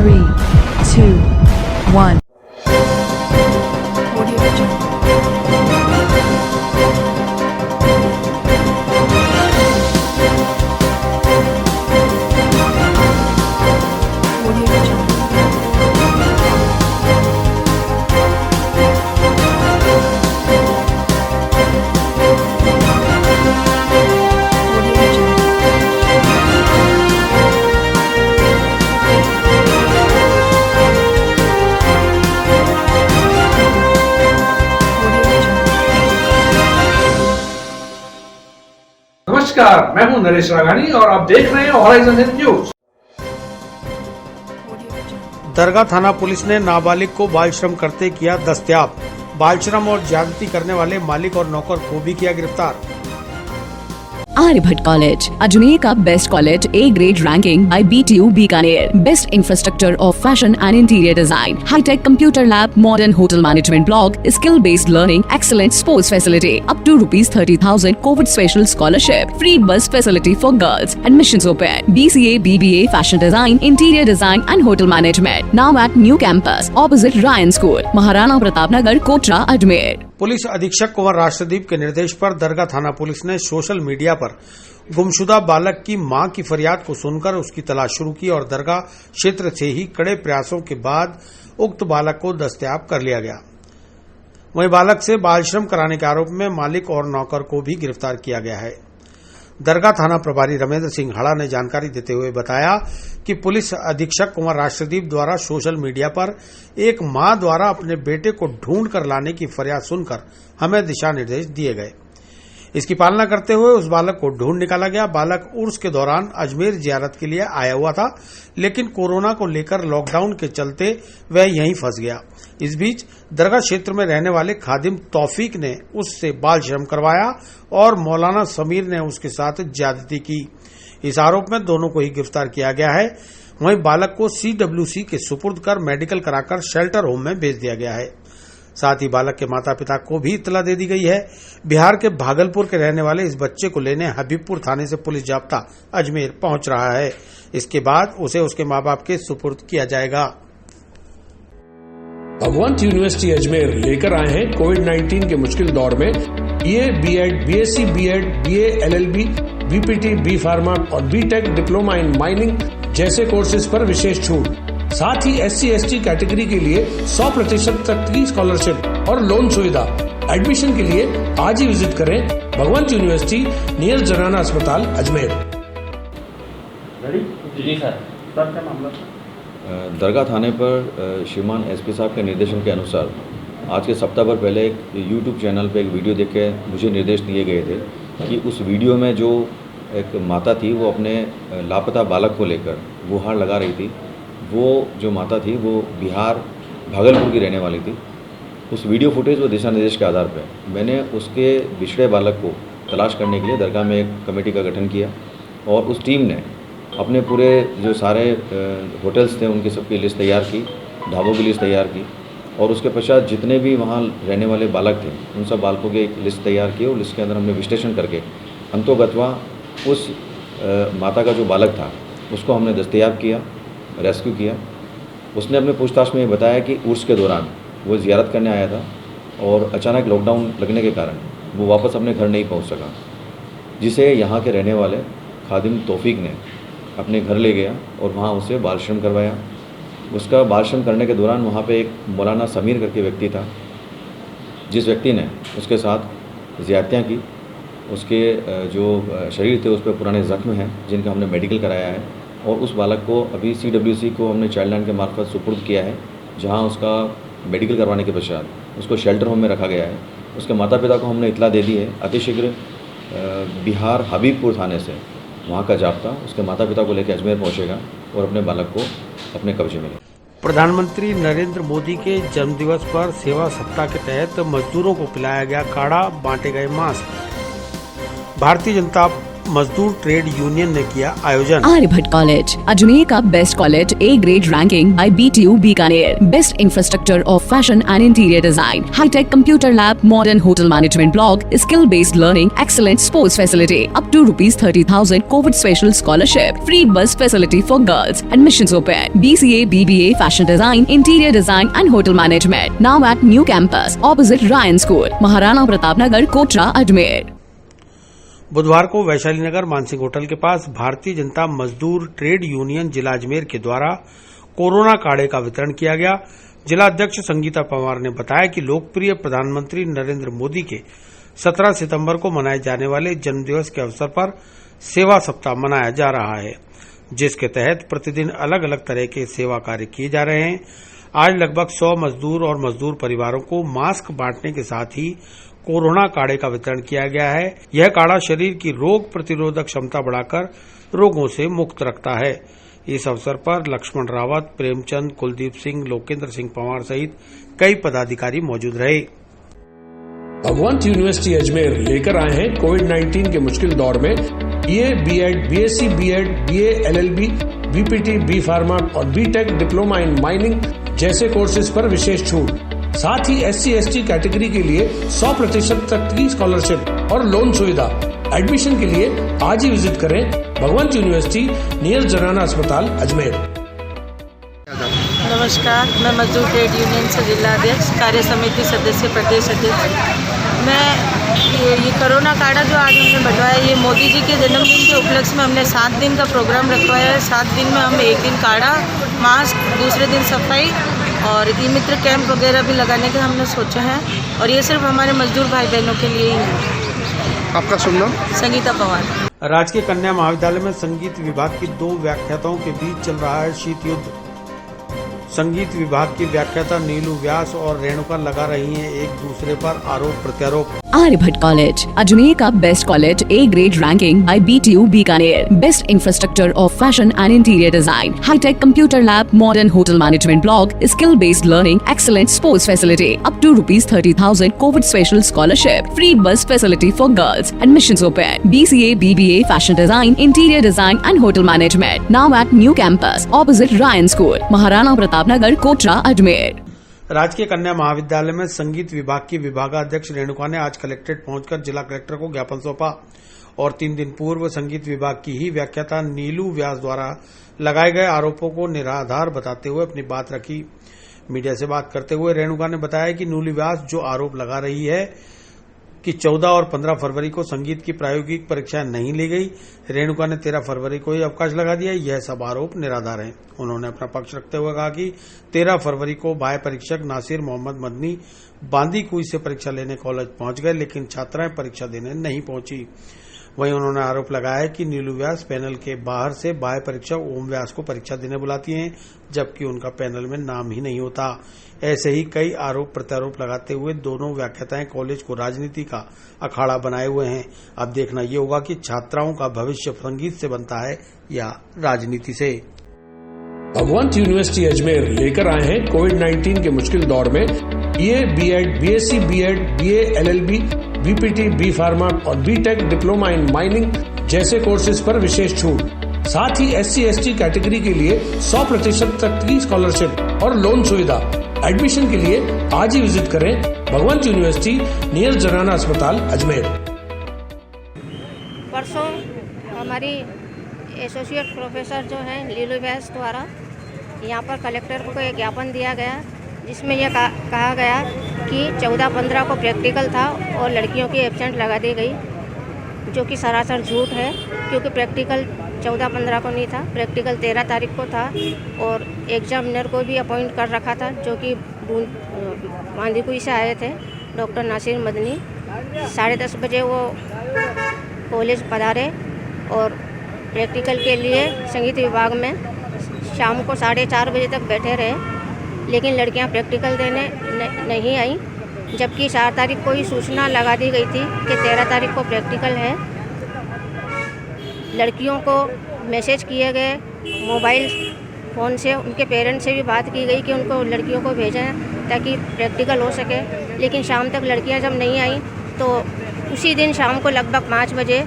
3, 2, 1. नमस्कार, मैं हूं नरेश राघानी और आप देख रहे हैं हॉराइजन न्यूज। दरगाह थाना पुलिस ने नाबालिग को बाल श्रम करते किया दस्तयाब। बाल श्रम और ज्यादती करने वाले मालिक और नौकर को भी किया गिरफ्तार। आर्यभट्ट कॉलेज, अजमेर का best college, A grade ranking by BTU Bikaner, best infrastructure of fashion and interior design, hitech computer lab, modern hotel management block, skill based learning, excellent sports facility, up to ₹30,000 Covid special scholarship, free bus facility for girls, admissions open, BCA, BBA, fashion design, interior design and hotel management, now at new campus opposite Ryan school, Maharana Pratap Nagar, Kotra, Ajmer. Police अधीक्षक कुंवर राष्ट्रदीप के निर्देश पर दरगाह थाना police ने social media पर गुमशुदा बालक की मां की फरियाद को सुनकर उसकी तलाश शुरू की और दरगाह क्षेत्र से ही कड़े प्रयासों के बाद उक्त बालक को दस्तयाब कर लिया गया। वहीं बालक से बाल श्रम कराने के आरोप में मालिक और नौकर को भी गिरफ्तार किया गया है। दरगाह थाना प्रभारी रमेंद्र सिंह हड़ा ने जानकारी देते हुए बताया कि पुलिस अधीक्षक कुंवर राष्ट्रदीप द्वारा सोशल मीडिया पर एक मां द्वारा अपने बेटे को ढूंढ कर लाने की फरियाद सुनकर हमें दिशा निर्देश दिए गए। इसकी पालना करते हुए उस बालक को ढूंढ निकाला गया। बालक उर्स के दौरान अजमेर जियारत के लिए आया हुआ था, लेकिन कोरोना को लेकर लॉकडाउन के चलते वह यहीं फंस गया। इस बीच दरगाह क्षेत्र में रहने वाले खादिम तौफीक ने उससे बाल श्रम करवाया और मौलाना समीर ने उसके साथ ज्यादती की। इस आरोप में दोनों को ही गिरफ्तार किया गया है। वहीं बालक को CWC के सुपुर्द कर मेडिकल कराकर शेल्टर होम में भेज दिया गया है। साथ ही बालक के माता पिता को भी इत्तला दे दी गई है। बिहार के भागलपुर के रहने वाले इस बच्चे को लेने हबीबपुर थाने से पुलिस जाब्ता अजमेर पहुंच रहा है। इसके बाद उसे उसके मां बाप के सुपुर्द किया जाएगा। भगवंत यूनिवर्सिटी अजमेर लेकर आए हैं कोविड-19 के मुश्किल दौर में BA, B.Ed, BSc, B.Ed, BA, LLB, BPT, B pharma और B.Tech डिप्लोमा इन माइनिंग जैसे कोर्सेज पर विशेष छूट। साथ ही SC/ST कैटेगरी के लिए 100% तक की स्कॉलरशिप और लोन सुविधा। एडमिशन के लिए आज ही विजिट करें भगवंत यूनिवर्सिटी नियर जनाना अस्पताल अजमेर। जी सर, क्या मामला? दरगाह थाने पर श्रीमान SP साहब के निर्देशन के अनुसार आज के सप्ताह भर पहले एक YouTube चैनल पे एक वीडियो देख के मुझे निर्देश दिए गए थे कि उस वीडियो में जो एक माता थी वो अपने लापता बालक को लेकर गुहार लगा रही थी। वो जो माता थी वो बिहार भागलपुर की रहने वाली थी। उस वीडियो फुटेज व दिशा निर्देश के आधार पर मैंने उसके बिछड़े बालक को तलाश करने के लिए दरगाह में एक कमेटी का गठन किया और उस टीम ने अपने पूरे जो सारे होटल्स थे उनकी सबकी लिस्ट तैयार की, ढाबों की लिस्ट तैयार की और उसके पश्चात जितने भी वहाँ रहने वाले बालक थे उन सब बालकों की एक लिस्ट तैयार की और लिस्ट के अंदर हमने विश्लेषण करके अंतोगत्वा उस माता का जो बालक था उसको हमने दस्तयाब किया, रेस्क्यू किया। उसने अपने पूछताछ में ये बताया कि उर्स के दौरान वो ज़ियारत करने आया था और अचानक लॉकडाउन लगने के कारण वो वापस अपने घर नहीं पहुंच सका, जिसे यहाँ के रहने वाले खादिम तौफीक ने अपने घर ले गया और वहाँ उसे बाल श्रम करवाया। उसका बाल श्रम करने के दौरान वहाँ पे एक मौलाना समीर करके व्यक्ति था, जिस व्यक्ति ने उसके साथ ज़्यादतियाँ की। उसके जो शरीर थे उस पर पुराने ज़ख्म हैं जिनका हमने मेडिकल कराया है और उस बालक को अभी CWC को हमने चाइल्ड लाइन के मार्फत सुपुर्द किया है, जहाँ उसका मेडिकल करवाने के पश्चात उसको शेल्टर होम में रखा गया है। उसके माता पिता को हमने इत्तला दे दी है। अतिशीघ्र बिहार हबीबपुर थाने से वहाँ का जाब्ता उसके माता पिता को लेकर अजमेर पहुँचेगा और अपने बालक को अपने कब्जे में लेगा। प्रधानमंत्री नरेंद्र मोदी के जन्मदिवस पर सेवा सप्ताह के तहत मजदूरों को पिलाया गया काढ़ा, बांटे गए मास्क। भारतीय जनता मजदूर ट्रेड यूनियन ने किया आयोजन। आर्यभट्ट कॉलेज, अजमेर का best college, A grade ranking by BTU Bikaner, best infrastructure of fashion and interior design, hitech computer lab, modern hotel management block, skill based learning, excellent sports facility, up to ₹30,000 Covid special scholarship, free bus facility for girls, admissions open, BCA, BBA, fashion design, interior design and hotel management, now at new campus opposite Ryan school, Maharana Pratap Nagar, Kotra, Ajmer. बुधवार को वैशाली नगर Mansingh hotel के पास भारतीय जनता मजदूर trade union जिला अजमेर के द्वारा corona काढ़े का वितरण किया गया। जिला अध्यक्ष संगीता पवार ने बताया कि लोकप्रिय प्रधानमंत्री नरेंद्र मोदी के 17 सितंबर को मनाए जाने वाले जन्मदिवस के अवसर पर सेवा सप्ताह मनाया जा रहा है, जिसके तहत प्रतिदिन अलग अलग तरह के सेवा कार्य किए जा रहे हैं। आज लगभग 100 मजदूर और मजदूर परिवारों को मास्क बांटने के साथ ही कोरोना काढ़े का वितरण किया गया है। यह काढ़ा शरीर की रोग प्रतिरोधक क्षमता बढ़ाकर रोगों से मुक्त रखता है। इस अवसर पर लक्ष्मण रावत, प्रेमचंद, कुलदीप सिंह, लोकेंद्र सिंह पंवार सहित कई पदाधिकारी मौजूद रहे। भगवंत यूनिवर्सिटी अजमेर लेकर आए हैं कोविड-19 के मुश्किल दौर में BA, B.Ed, BSc, B.Ed, BA, LLB, BPT, B pharma और B.Tech डिप्लोमा इन माइनिंग जैसे कोर्सेज पर विशेष छूट। साथ ही SC/ST कैटेगरी के लिए 100% तक की स्कॉलरशिप और लोन सुविधा। एडमिशन के लिए आज ही विजिट करें भगवंत यूनिवर्सिटी नियर जनाना अस्पताल अजमेर। नमस्कार, मैं मजदूर ट्रेड यूनियन से जिला अध्यक्ष, कार्य समिति सदस्य, प्रदेश अध्यक्ष। मैं ये कोरोना काढ़ा जो आज हमने बंटवाया, ये मोदी जी के जन्मदिन के उपलक्ष्य में हमने 7 दिन का प्रोग्राम रखवाया है। 7 दिन में हम एक दिन काढ़ा, मास्क, दूसरे दिन सफाई और ई मित्र कैंप वगैरह भी लगाने का हमने सोचा है। और ये सिर्फ हमारे मजदूर भाई बहनों के लिए ही है। आपका शुभ नाम? संगीता पवार। राजकीय कन्या महाविद्यालय में संगीत विभाग की 2 व्याख्याताओं के बीच चल रहा है शीत युद्ध। संगीत विभाग की व्याख्याता नीलू व्यास और रेणुका लगा रही हैं एक दूसरे पर आरोप प्रत्यारोप। आर्यभट्ट कॉलेज, अजमेर का best college, A grade ranking by BTU Bikaner, best infrastructure of fashion and interior design, hitech computer lab, modern hotel management block, skill based learning, excellent sports facility, up to ₹30,000 Covid special scholarship, free bus facility for girls, admissions open, BCA, BBA, fashion design, interior design and hotel management, now at new campus opposite Ryan school, Maharana Pratap Nagar, Kotra, Ajmer. राजकीय कन्या महाविद्यालय में संगीत विभाग की विभागाध्यक्ष रेणुका ने आज कलेक्ट्रेट पहुंचकर जिला कलेक्टर को ज्ञापन सौंपा और 3 दिन पूर्व संगीत विभाग की ही व्याख्याता नीलू व्यास द्वारा लगाए गए आरोपों को निराधार बताते हुए अपनी बात रखी। मीडिया से बात करते हुए रेणुका ने बताया कि नीलू व्यास जो आरोप लगा रही है कि 14 और 15 फरवरी को संगीत की प्रायोगिक परीक्षा नहीं ली गई, रेणुका ने 13 फरवरी को ही अवकाश लगा दिया, यह सब आरोप निराधार हैं। उन्होंने अपना पक्ष रखते हुए कहा कि 13 फरवरी को बाह्य परीक्षक नासिर मोहम्मद मदनी बांदी कुई से परीक्षा लेने कॉलेज पहुंच गए, लेकिन छात्राएं परीक्षा देने नहीं पहुंची। वहीं उन्होंने आरोप लगाया कि नीलू व्यास पैनल के बाहर से बाह्य परीक्षक ओम व्यास को परीक्षा देने बुलाती हैं, जबकि उनका पैनल में नाम ही नहीं होता। ऐसे ही कई आरोप प्रत्यारोप लगाते हुए दोनों व्याख्याताएं कॉलेज को राजनीति का अखाड़ा बनाए हुए हैं। अब देखना ये होगा कि छात्राओं का भविष्य संगीत से बनता है या राजनीति से। भगवंत यूनिवर्सिटी अजमेर लेकर आए हैं कोविड-19 के मुश्किल दौर में BA, B.Ed, BSc, B.Ed, BA, LLB, BPT, B pharma और B.Tech डिप्लोमा इन माइनिंग जैसे कोर्सेज पर विशेष छूट। साथ ही SC/ST कैटेगरी के लिए 100% तक की स्कॉलरशिप और लोन सुविधा। एडमिशन के लिए आज ही विजिट करें भगवंत यूनिवर्सिटी नियर जनाना अस्पताल अजमेर। परसों हमारी एसोसिएट प्रोफेसर जो है नीलू व्यास द्वारा यहाँ पर कलेक्टर को एक ज्ञापन दिया गया, जिसमें यह कहा गया कि 14-15 को प्रैक्टिकल था और लड़कियों की एब्सेंट लगा दी गई, जो कि सरासर झूठ है, क्योंकि प्रैक्टिकल 14-15 को नहीं था, प्रैक्टिकल 13 तारीख को था और एग्जामिनर को भी अपॉइंट कर रखा था, जो कि बांदीकुई से आए थे, डॉक्टर नासिर मदनी। 10:30 बजे वो कॉलेज पधारे और प्रैक्टिकल के लिए संगीत विभाग में शाम को 4:30 बजे तक बैठे रहे, लेकिन लड़कियां प्रैक्टिकल देने नहीं आई, जबकि 4 तारीख को ही सूचना लगा दी गई थी कि 13 तारीख को प्रैक्टिकल है। लड़कियों को मैसेज किए गए, मोबाइल फ़ोन से उनके पेरेंट्स से भी बात की गई कि उनको लड़कियों को भेजें ताकि प्रैक्टिकल हो सके, लेकिन शाम तक लड़कियां जब नहीं आई तो उसी दिन शाम को लगभग 5 बजे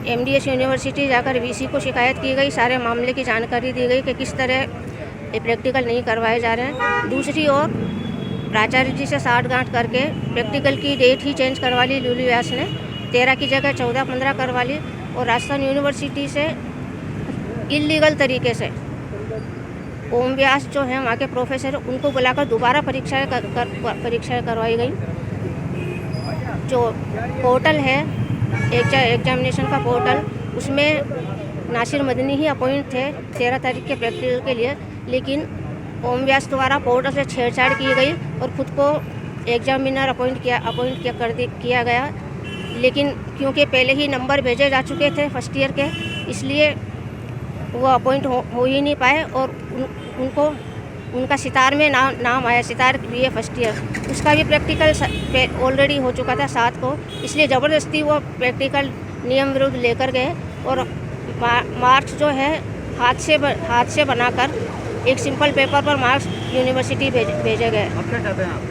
एमडीएस यूनिवर्सिटी जाकर वीसी को शिकायत की गई, सारे मामले की जानकारी दी गई कि किस तरह ये प्रैक्टिकल नहीं करवाए जा रहे हैं। दूसरी ओर प्राचार्य जी से साठगांठ करके प्रैक्टिकल की डेट ही चेंज करवा ली लिलू व्यास ने, 13 की जगह 14-15 करवा ली। और राजस्थान यूनिवर्सिटी से इलीगल तरीके से ओम व्यास जो है वहाँ के प्रोफेसर, उनको बुलाकर दोबारा परीक्षाएं करवाई गई। जो पोर्टल है एग्जामिनेशन का पोर्टल, उसमें नासिर मदनी ही अपॉइंट थे 13 तारीख के प्रैक्टिकल के लिए, लेकिन ओम व्यास द्वारा पोर्टल से छेड़छाड़ की गई और ख़ुद को एग्जामिनर अपॉइंट किया गया। लेकिन क्योंकि पहले ही नंबर भेजे जा चुके थे फर्स्ट ईयर के, इसलिए वो अपॉइंट हो ही नहीं पाए और उनका सितार में नाम आया, सितार BA फर्स्ट ईयर, उसका भी प्रैक्टिकल ऑलरेडी हो चुका था 7 को, इसलिए ज़बरदस्ती वो प्रैक्टिकल नियम विरुद्ध लेकर गए और मार्क्स जो है हाथ से बनाकर एक सिंपल पेपर पर मार्क्स यूनिवर्सिटी भेजे गए। अब क्या चाहते हैं आप?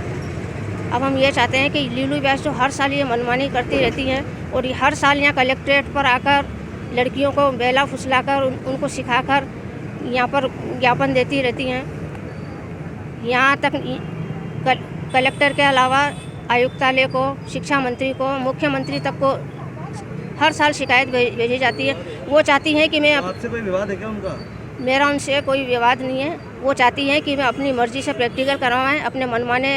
अब हम ये चाहते हैं कि लिलू व्यास जो हर साल ये मनमानी करती रहती हैं और ये हर साल यहाँ कलेक्ट्रेट पर आकर लड़कियों को बेला फुसलाकर उनको सिखाकर यहाँ पर ज्ञापन देती रहती हैं। यहाँ तक कलेक्टर के अलावा आयुक्तालय को, शिक्षा मंत्री को, मुख्यमंत्री तक को हर साल शिकायत भेजी जाती है। वो चाहती हैं कि मैं आपसे कोई विवाद है क्या उनका? मेरा उनसे कोई विवाद नहीं है। वो चाहती हैं कि मैं अपनी मर्जी से प्रैक्टिकल करवाएं, अपने मनमाने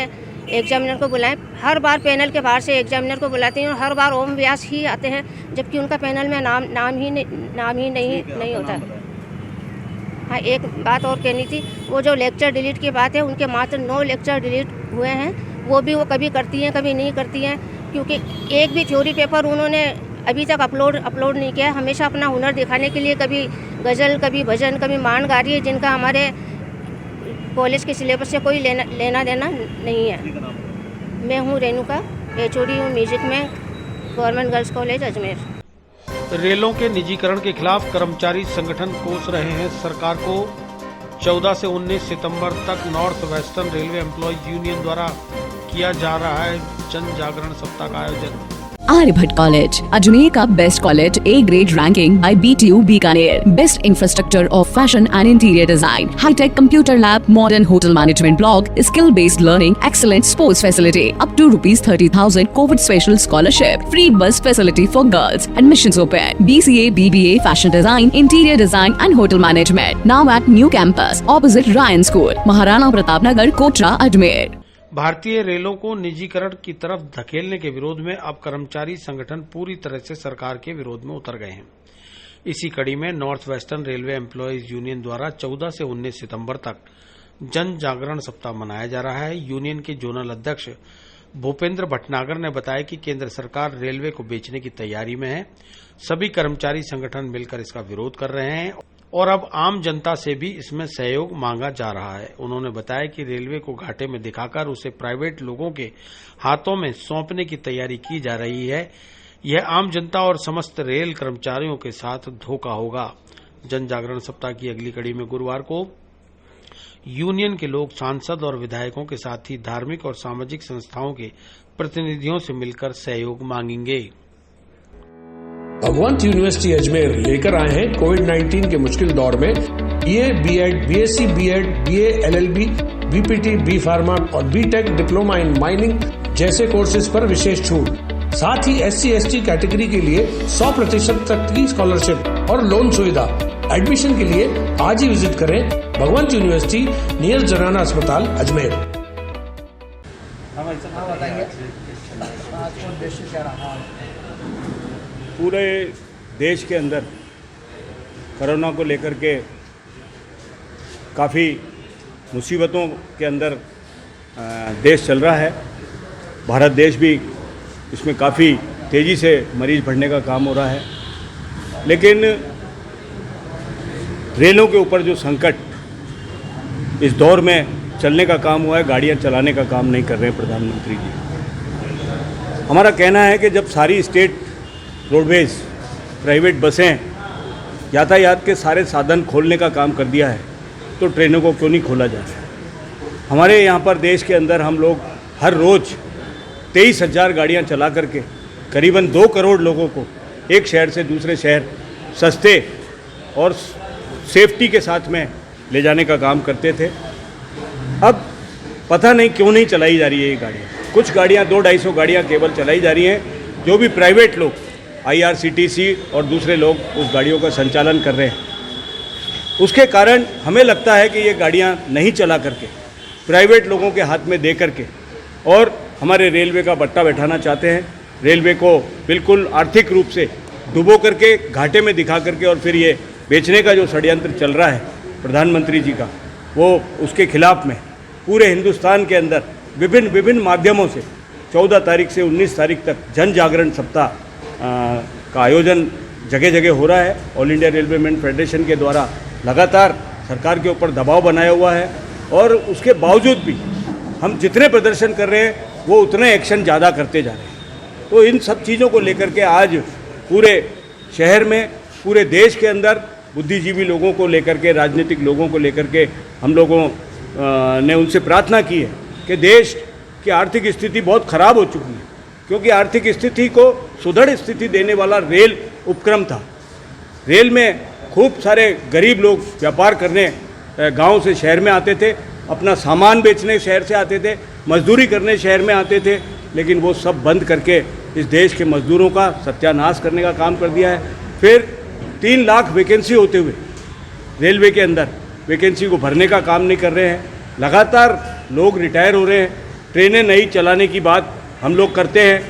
एग्जामिनर को बुलाएं। हर बार पैनल के बाहर से एग्जामिनर को बुलाती हैं और हर बार ओम व्यास ही आते हैं, जबकि उनका पैनल में नाम ही नहीं होता। हाँ, एक बात और कहनी थी, वो जो लेक्चर डिलीट की बात है, उनके मात्र 9 लेक्चर डिलीट हुए हैं। वो भी वो कभी करती हैं कभी नहीं करती हैं, क्योंकि एक भी थ्योरी पेपर उन्होंने अभी तक अपलोड नहीं किया। हमेशा अपना हुनर दिखाने के लिए कभी गज़ल, कभी भजन, कभी मान गा रही है, जिनका हमारे कॉलेज के सिलेबस से कोई लेना देना नहीं है। मैं हूँ रेणुका, HOD हूँ म्यूजिक में, गवर्नमेंट गर्ल्स कॉलेज अजमेर। रेलों के निजीकरण के खिलाफ कर्मचारी संगठन कोस रहे हैं सरकार को। 14 से 19 सितंबर तक north western railway employees union द्वारा किया जा रहा है जन जागरण सप्ताह का आयोजन। आर्यभट्ट कॉलेज, अजमेर का best college, A grade ranking by BTU Bikaner, best infrastructure of fashion and interior design, hitech computer lab, modern hotel management block, skill based learning, excellent sports facility, up to ₹30,000 Covid special scholarship, free bus facility for girls, admissions open, BCA, BBA, fashion design, interior design and hotel management, now at new campus opposite Ryan school, Maharana Pratap Nagar, Kotra, Ajmer. भारतीय रेलों को निजीकरण की तरफ धकेलने के विरोध में अब कर्मचारी संगठन पूरी तरह से सरकार के विरोध में उतर गए हैं। इसी कड़ी में north western railway employees union द्वारा 14 से 19 सितंबर तक जन जागरण सप्ताह मनाया जा रहा है। यूनियन के जोनल अध्यक्ष भूपेंद्र भटनागर ने बताया कि केंद्र सरकार रेलवे को बेचने की तैयारी में है। सभी कर्मचारी संगठन मिलकर इसका विरोध कर रहे हैं और अब आम जनता से भी इसमें सहयोग मांगा जा रहा है। उन्होंने बताया कि रेलवे को घाटे में दिखाकर उसे प्राइवेट लोगों के हाथों में सौंपने की तैयारी की जा रही है। यह आम जनता और समस्त रेल कर्मचारियों के साथ धोखा होगा। जन जागरण सप्ताह की अगली कड़ी में गुरुवार को यूनियन के लोग सांसद और विधायकों के साथ ही धार्मिक और सामाजिक संस्थाओं के प्रतिनिधियों से मिलकर सहयोग मांगेंगे। भगवंत यूनिवर्सिटी अजमेर लेकर आए हैं कोविड-19 के मुश्किल दौर में BA, B.Ed, BSc, B.Ed, BA, LLB, BPT, B pharma और B.Tech डिप्लोमा इन माइनिंग जैसे कोर्सेज पर विशेष छूट। साथ ही SC/ST कैटेगरी के लिए 100% तक की स्कॉलरशिप और लोन सुविधा। एडमिशन के लिए आज ही विजिट करें भगवंत यूनिवर्सिटी नियर जनाना अस्पताल अजमेर। पूरे देश के अंदर कोरोना को लेकर के काफ़ी मुसीबतों के अंदर देश चल रहा है। भारत देश भी इसमें काफ़ी तेज़ी से मरीज बढ़ने का काम हो रहा है, लेकिन रेलों के ऊपर जो संकट इस दौर में चलने का काम हुआ है, गाड़ियां चलाने का काम नहीं कर रहे हैं प्रधानमंत्री जी। हमारा कहना है कि जब सारी स्टेट रोडवेज, प्राइवेट बसें, यातायात के सारे साधन खोलने का काम कर दिया है, तो ट्रेनों को क्यों नहीं खोला जा रहा है। हमारे यहाँ पर देश के अंदर हम लोग हर रोज़ 23,000 गाड़ियाँ चला करके करीबन 2 करोड़ लोगों को एक शहर से दूसरे शहर सस्ते और सेफ्टी के साथ में ले जाने का काम करते थे। अब पता नहीं क्यों नहीं चलाई जा रही है ये गाड़ियाँ। कुछ गाड़ियाँ 200-250 गाड़ियाँ केवल चलाई जा रही हैं, जो भी प्राइवेट लोग IRCTC और दूसरे लोग उस गाड़ियों का संचालन कर रहे हैं। उसके कारण हमें लगता है कि ये गाड़ियाँ नहीं चला करके प्राइवेट लोगों के हाथ में दे करके और हमारे रेलवे का बट्टा बैठाना चाहते हैं। रेलवे को बिल्कुल आर्थिक रूप से डुबो करके घाटे में दिखा करके और फिर ये बेचने का जो षड्यंत्र चल रहा है प्रधानमंत्री जी का, वो उसके खिलाफ में पूरे हिंदुस्तान के अंदर विभिन्न माध्यमों से 14 तारीख से 19 तारीख तक जन जागरण सप्ताह का आयोजन जगह जगह हो रहा है। All India railway man federation के द्वारा लगातार सरकार के ऊपर दबाव बनाया हुआ है और उसके बावजूद भी हम जितने प्रदर्शन कर रहे हैं वो उतने एक्शन ज़्यादा करते जा रहे हैं। तो इन सब चीज़ों को लेकर के आज पूरे शहर में, पूरे देश के अंदर बुद्धिजीवी लोगों को लेकर के, राजनीतिक लोगों को लेकर के हम लोगों ने उनसे प्रार्थना की है कि देश की आर्थिक स्थिति बहुत खराब हो चुकी है, क्योंकि आर्थिक स्थिति को सुदृढ़ स्थिति देने वाला रेल उपक्रम था। रेल में खूब सारे गरीब लोग व्यापार करने गांव से शहर में आते थे, अपना सामान बेचने शहर से आते थे, मजदूरी करने शहर में आते थे, लेकिन वो सब बंद करके इस देश के मजदूरों का सत्यानाश करने का काम कर दिया है। फिर 3 लाख वैकेंसी होते हुए रेलवे के अंदर वैकेंसी को भरने का काम नहीं कर रहे हैं। लगातार लोग रिटायर हो रहे हैं। ट्रेनें नहीं चलाने की बात हम लोग करते हैं,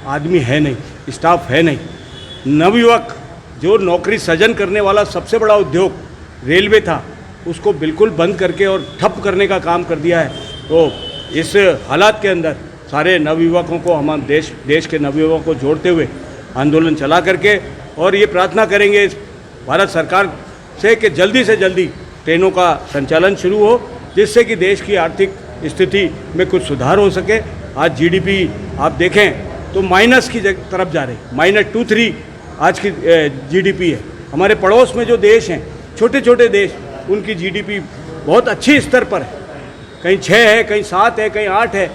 आदमी है नहीं, स्टाफ है नहीं। नवयुवक जो नौकरी सृजन करने वाला सबसे बड़ा उद्योग रेलवे था, उसको बिल्कुल बंद करके और ठप करने का काम कर दिया है। तो इस हालात के अंदर सारे नवयुवकों को, हम देश के नवयुवकों को जोड़ते हुए आंदोलन चला करके और ये प्रार्थना करेंगे इस भारत सरकार से कि जल्दी से जल्दी ट्रेनों का संचालन शुरू हो, जिससे कि देश की आर्थिक स्थिति में कुछ सुधार हो सके। आज GDP आप देखें तो माइनस की तरफ जा रही, -2.3 आज की GDP है। हमारे पड़ोस में जो देश हैं, छोटे छोटे देश, उनकी GDP बहुत अच्छी स्तर पर है, कहीं 6 है, कहीं 7 है, कहीं 8 है,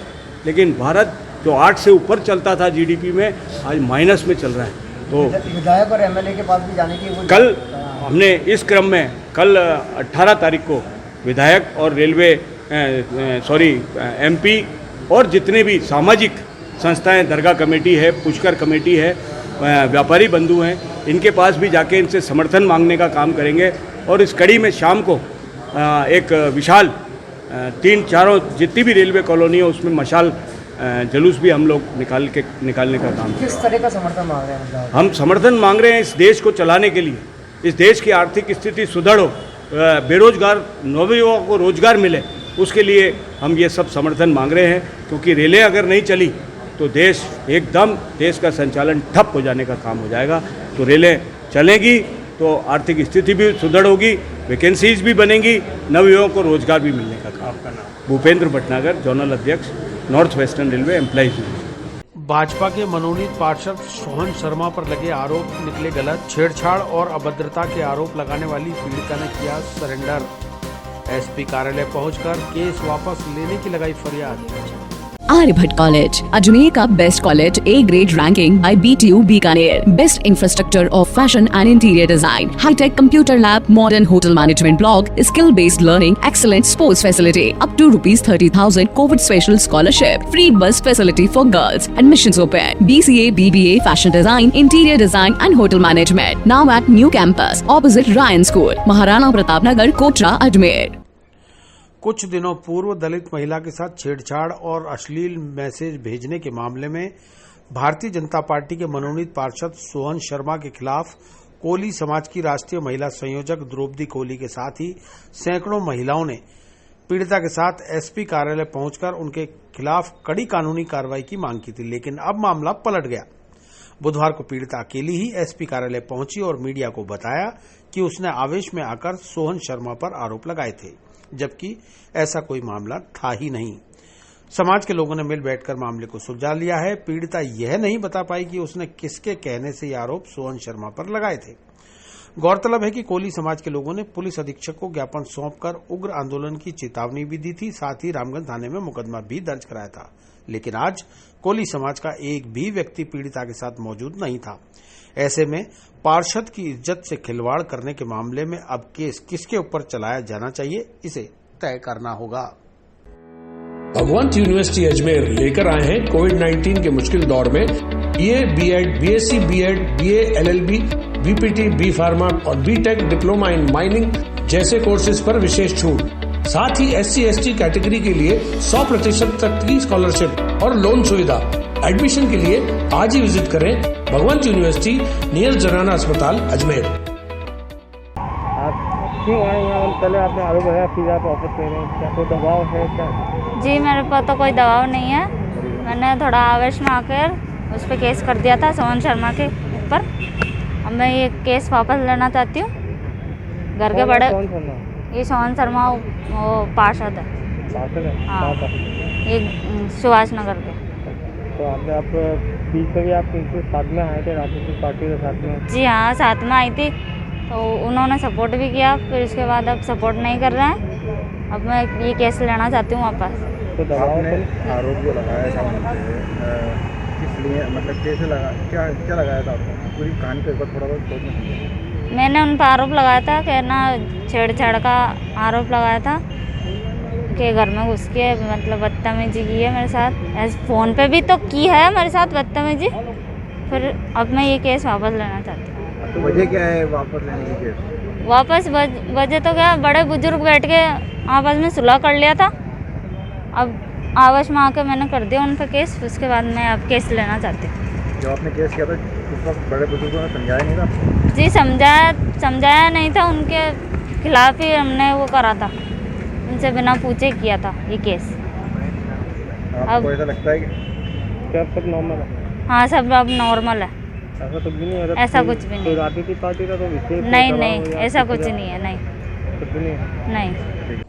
लेकिन भारत जो 8 से ऊपर चलता था GDP में, आज माइनस में चल रहा है। तो विधायक और MLA के पास भी जाने की कल हमने इस क्रम में कल 18 तारीख को विधायक और रेलवे MP और जितने भी सामाजिक संस्थाएं, दरगाह कमेटी है, पुष्कर कमेटी है, व्यापारी बंधु हैं, इनके पास भी जाके इनसे समर्थन मांगने का काम करेंगे। और इस कड़ी में शाम को एक विशाल 3-4 जितनी भी रेलवे कॉलोनी है उसमें मशाल जुलूस भी हम लोग निकालने का काम। किस तरह का समर्थन मांग रहे हैं? हम समर्थन मांग रहे हैं इस देश को चलाने के लिए, इस देश की आर्थिक स्थिति सुदृढ़ हो, बेरोजगार नवयुवकों को रोजगार मिले, उसके लिए हम ये सब समर्थन मांग रहे हैं। क्योंकि रेलें अगर नहीं चली तो देश का संचालन ठप हो जाने का काम हो जाएगा। तो रेलें चलेंगी तो आर्थिक स्थिति भी सुदृढ़ होगी, वैकेंसीज भी बनेंगी, नवयुवकों को रोजगार भी मिलने का काम। आपका नाम? भूपेंद्र भटनागर, जोनल अध्यक्ष, north western railway employees union. Bhajpa के मनोनीत पार्षद सोहन शर्मा पर लगे आरोप निकले गलत। छेड़छाड़ और अभद्रता के आरोप लगाने वाली पीड़िता ने किया सरेंडर। SP कार्यालय पहुंचकर केस वापस लेने की लगाई फरियाद। आर्यभट्ट कॉलेज, अजमेर का best college, A grade ranking by BTU Bikaner, best infrastructure of fashion and interior design, hitech computer lab, modern hotel management block, skill based learning, excellent sports facility, up to ₹30,000 Covid special scholarship, free bus facility for girls, admissions open, BCA, BBA, fashion design, interior design and hotel management, now at new campus opposite Ryan school, Maharana Pratap Nagar, Kotra, Ajmer. कुछ दिनों पूर्व दलित महिला के साथ छेड़छाड़ और अश्लील message भेजने के मामले में भारतीय जनता पार्टी के मनोनीत पार्षद सोहन शर्मा के खिलाफ कोली समाज की राष्ट्रीय महिला संयोजक द्रौपदी कोली के साथ ही सैकड़ों महिलाओं ने पीड़िता के साथ SP कार्यालय पहुंचकर उनके खिलाफ कड़ी कानूनी कार्रवाई की मांग की थी। लेकिन अब मामला पलट गया। बुधवार को पीड़िता अकेली ही SP कार्यालय पहुंची और मीडिया को बताया कि उसने आवेश में आकर सोहन शर्मा पर आरोप लगाए थे, जबकि ऐसा कोई मामला था ही नहीं। समाज के लोगों ने मिल बैठकर मामले को सुलझा लिया है। पीड़िता यह नहीं बता पाई कि उसने किसके कहने से ये आरोप सोहन शर्मा पर लगाए थे। गौरतलब है कि कोली समाज के लोगों ने पुलिस अधीक्षक को ज्ञापन सौंपकर उग्र आंदोलन की चेतावनी भी दी थी, साथ ही रामगंज थाने में मुकदमा भी दर्ज कराया था। लेकिन आज कोली समाज का एक भी व्यक्ति पीड़िता के साथ मौजूद नहीं था। ऐसे में पार्षद की इज्जत से खिलवाड़ करने के मामले में अब केस किसके ऊपर चलाया जाना चाहिए, इसे तय करना होगा। भगवंत यूनिवर्सिटी अजमेर लेकर आए हैं कोविड-19 के मुश्किल दौर में BA, BEd, BSc, BEd, BA, LLB, BPT, B pharma और बीटेक डिप्लोमा इन माइनिंग जैसे कोर्सेज पर विशेष छूट। साथ ही SC/ST कैटेगरी के लिए 100% तक की स्कॉलरशिप और लोन सुविधा। एडमिशन के लिए आज ही विजिट करें भगवंत यूनिवर्सिटी नियर जनाना अस्पताल अजमेर। आप क्यों आए यहाँ? पहले आपने आरोप लगाया, फिर आप वापस ले रहे हैं, क्या कोई दबाव है क्या? जी मेरे पास तो कोई दबाव नहीं है। मैंने थोड़ा आवेश में आकर उस पर केस कर दिया था सोहन शर्मा के ऊपर। अब मैं ये केस वापस लेना चाहती हूँ। घर के बड़े ये सोहन शर्मा वो पार्षद है। हाँ, ये सुभाष नगर के। तो आप बीच में भी आप इनके साथ में आए थे, राजनीतिक पार्टी के साथ में? जी हाँ, साथ में आई थी, तो उन्होंने सपोर्ट भी किया, फिर उसके बाद अब सपोर्ट नहीं कर रहे हैं। अब मैं ये केस लेना चाहती हूँ वापस। तो आपने आरोप जो लगाया था इसलिए मतलब कैसे लगा, क्या लगाया था आपको? पूरी कहानी के ऊपर थोड़ा बहुत मैंने उन पर आरोप लगाया था कि ना छेड़छाड़ का आरोप लगाया था कि घर में घुस के मतलब बदतमीजी की है मेरे साथ। ऐसे फ़ोन पे भी तो की है मेरे साथ बदतमीजी। फिर अब मैं ये केस वापस लेना चाहती हूँ। तो वजह क्या है वापस लेने की केस? वापस वजह तो क्या, बड़े बुजुर्ग बैठ के आपस में सुलह कर लिया था। अब आवेश में आके मैंने कर दिया उन पर केस। उसके बाद मैं अब केस लेना चाहती हूँ। जब आपने केस किया था उस वक्त बड़े बुजुर्गों ने समझाया नहीं था? जी समझाया नहीं था, उनके खिलाफ ही हमने वो करा था, उनसे बिना पूछे किया था ये केस। आपको ऐसा लगता है कि क्या सब नॉर्मल है? हाँ, सब अब नॉर्मल है। ऐसा तो भी नहीं है? ऐसा कुछ भी नहीं। राजनीतिक पार्टी का तो नहीं, ऐसा कुछ नहीं है। नहीं।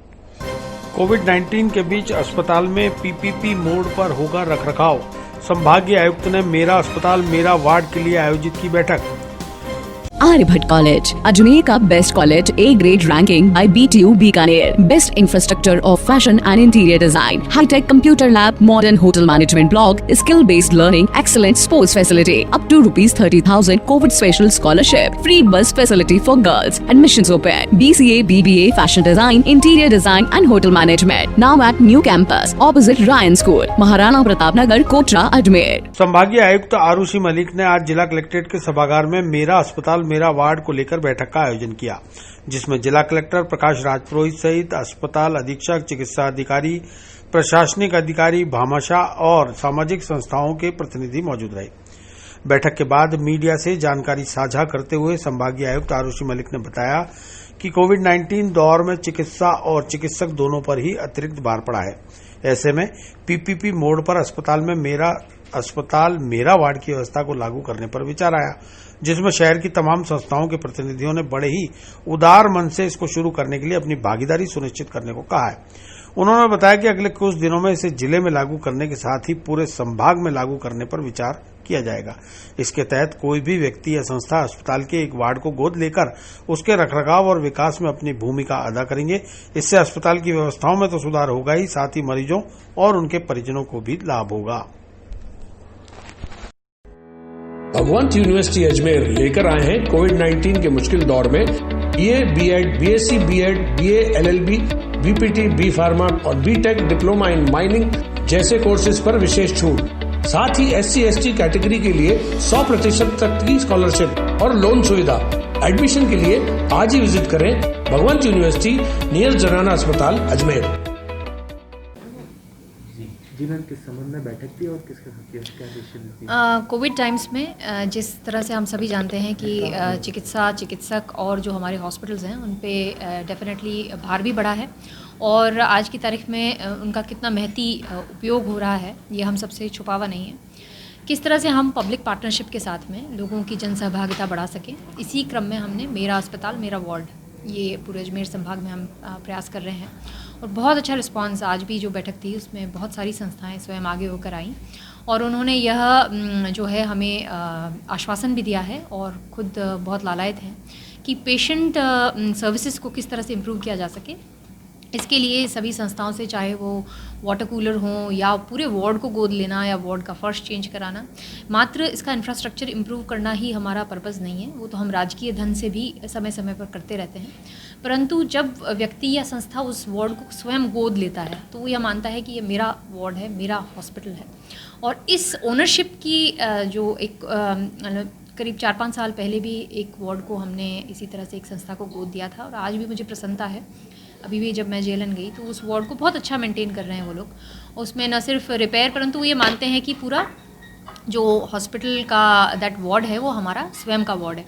कोविड-19 के बीच अस्पताल में PPP मोड पर होगा रखरखाव। संभागीय आयुक्त ने मेरा अस्पताल मेरा वार्ड के लिए आयोजित की बैठक। आर्यभट्ट कॉलेज, अजमेर का best college, A grade ranking by BTU Bikaner, best infrastructure of fashion and interior design, hitech computer lab, modern hotel management block, skill based learning, excellent sports facility, up to ₹30,000 Covid special scholarship, free bus facility for girls, admissions open, BCA, BBA, fashion design, interior design and hotel management, now at new campus opposite Ryan school, Maharana Pratap Nagar, Kotra, Ajmer. संभागीय आयुक्त आरुषि मलिक ने आज जिला collectorate के सभागार में मेरा अस्पताल मेरा वार्ड को लेकर बैठक का आयोजन किया, जिसमें जिला कलेक्टर प्रकाश राजपुरोहित सहित अस्पताल अधीक्षक, चिकित्सा अधिकारी, प्रशासनिक अधिकारी, भामाशाह और सामाजिक संस्थाओं के प्रतिनिधि मौजूद रहे। बैठक के बाद मीडिया से जानकारी साझा करते हुए संभागीय आयुक्त आरुषि मलिक ने बताया कि कोविड-19 दौर में चिकित्सा और चिकित्सक दोनों पर ही अतिरिक्त भार पड़ा है। ऐसे में PPP मोड पर अस्पताल में मेरा अस्पताल मेरा वार्ड की व्यवस्था को लागू करने पर विचार आया, जिसमें शहर की तमाम संस्थाओं के प्रतिनिधियों ने बड़े ही उदार मन से इसको शुरू करने के लिए अपनी भागीदारी सुनिश्चित करने को कहा है। उन्होंने बताया कि अगले कुछ दिनों में इसे जिले में लागू करने के साथ ही पूरे संभाग में लागू करने पर विचार किया जाएगा। इसके तहत कोई भी व्यक्ति या संस्था अस्पताल के एक वार्ड को गोद लेकर उसके रखरखाव और विकास में अपनी भूमिका अदा करेंगे। इससे अस्पताल की व्यवस्थाओं में तो सुधार होगा ही, साथ ही मरीजों और उनके परिजनों को भी लाभ होगा। भगवंत यूनिवर्सिटी अजमेर लेकर आए हैं कोविड-19 के मुश्किल दौर में BA, BEd, BSc, BEd, BA, LLB, BPT, B pharma और बीटेक डिप्लोमा इन माइनिंग जैसे कोर्सेज पर विशेष छूट। साथ ही SC/ST कैटेगरी के लिए 100% तक की स्कॉलरशिप और लोन सुविधा। एडमिशन के लिए आज ही विजिट करें भगवंत यूनिवर्सिटी नियर जनाना अस्पताल अजमेर। जी मैम, किस संबंध में बैठक थी और किसके साथ क्या डिसीजन थी? कोविड टाइम्स में जिस तरह से हम सभी जानते हैं कि चिकित्सक और जो हमारे हॉस्पिटल्स हैं उन पे डेफिनेटली भार भी बढ़ा है और आज की तारीख में उनका कितना महती उपयोग हो रहा है ये हम सबसे छुपावा नहीं है। किस तरह से हम पब्लिक पार्टनरशिप के साथ में लोगों की जन सहभागिता बढ़ा सकें, इसी क्रम में हमने मेरा अस्पताल मेरा वार्ड ये पूरे अजमेर संभाग में हम प्रयास कर रहे हैं और बहुत अच्छा रिस्पांस। आज भी जो बैठक थी उसमें बहुत सारी संस्थाएं स्वयं आगे होकर आईं और उन्होंने यह जो है हमें आश्वासन भी दिया है और खुद बहुत लालायित हैं कि पेशेंट सर्विसेज को किस तरह से इम्प्रूव किया जा सके। इसके लिए सभी संस्थाओं से, चाहे वो वाटर कूलर हों या पूरे वार्ड को गोद लेना या वार्ड का फर्श चेंज कराना, मात्र इसका इंफ्रास्ट्रक्चर इम्प्रूव करना ही हमारा पर्पज़ नहीं है। वो तो हम राजकीय धन से भी समय समय पर करते रहते हैं, परंतु जब व्यक्ति या संस्था उस वार्ड को स्वयं गोद लेता है तो वो यह मानता है कि ये मेरा वार्ड है, मेरा हॉस्पिटल है। और इस ओनरशिप की जो एक करीब 4-5 साल पहले भी एक वार्ड को हमने इसी तरह से एक संस्था को गोद दिया था, और आज भी मुझे प्रसन्नता है, अभी भी जब मैं जेएलएन गई तो उस वार्ड को बहुत अच्छा मेंटेन कर रहे हैं वो लोग। उसमें न सिर्फ रिपेयर, परंतु वो ये मानते हैं कि पूरा जो हॉस्पिटल का दैट वार्ड है वो हमारा स्वयं का वार्ड है।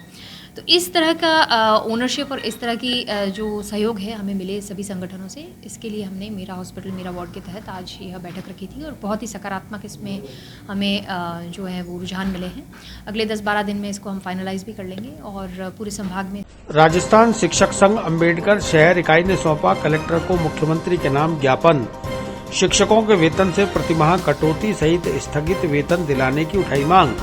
तो इस तरह का ओनरशिप और इस तरह की जो सहयोग है हमें मिले सभी संगठनों से, इसके लिए हमने मेरा हॉस्पिटल मेरा वार्ड के तहत आज यह बैठक रखी थी, और बहुत ही सकारात्मक इसमें हमें जो है वो रुझान मिले हैं। अगले 10-12 दिन में इसको हम फाइनलाइज भी कर लेंगे, और पूरे संभाग में राजस्थान शिक्षक संघ अम्बेडकर शहर इकाई ने सौंपा कलेक्टर को मुख्यमंत्री के नाम ज्ञापन। शिक्षकों के वेतन से प्रतिमाह कटौती सहित स्थगित वेतन दिलाने की उठाई मांग।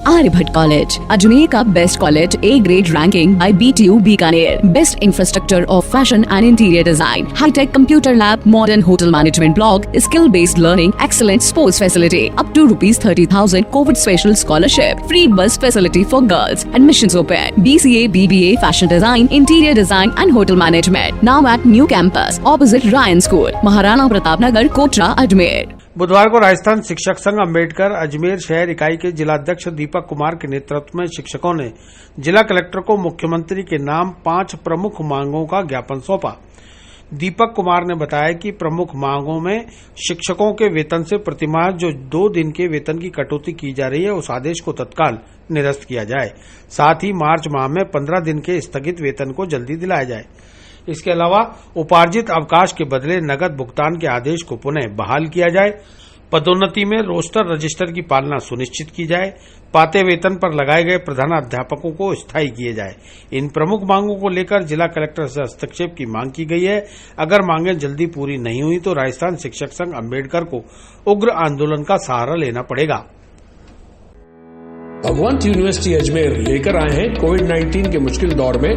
आर्यभट्ट कॉलेज, अजमेर का best college, A grade ranking by BTU Bikaner, best infrastructure of fashion and interior design, hitech computer lab, modern hotel management block, skill based learning, excellent sports facility, up to ₹30,000 Covid special scholarship, free bus facility for girls, admissions open, BCA, BBA, fashion design, interior design and hotel management, now at new campus opposite Ryan school, Maharana Pratap Nagar, Kotra, Ajmer. बुधवार को राजस्थान शिक्षक संघ अम्बेडकर अजमेर शहर इकाई के जिलाध्यक्ष दीपक कुमार के नेतृत्व में शिक्षकों ने जिला कलेक्टर को मुख्यमंत्री के नाम 5 प्रमुख मांगों का ज्ञापन सौंपा। दीपक कुमार ने बताया कि प्रमुख मांगों में शिक्षकों के वेतन से प्रतिमाह जो 2 दिन के वेतन की कटौती की जा रही है उस आदेश को तत्काल निरस्त किया जाए, साथ ही मार्च माह में 15 दिन के स्थगित वेतन को जल्दी दिलाया जाए। इसके अलावा उपार्जित अवकाश के बदले नकद भुगतान के आदेश को पुनः बहाल किया जाए, पदोन्नति में रोस्टर रजिस्टर की पालना सुनिश्चित की जाए, पाते वेतन पर लगाए गए प्रधानाध्यापकों को स्थायी किए जाए। इन प्रमुख मांगों को लेकर जिला कलेक्टर से हस्तक्षेप की मांग की गई है। अगर मांगें जल्दी पूरी नहीं हुई तो राजस्थान शिक्षक संघ अम्बेडकर को उग्र आंदोलन का सहारा लेना पड़ेगा। भगवंत यूनिवर्सिटी अजमेर लेकर आए हैं कोविड-19 के मुश्किल दौर में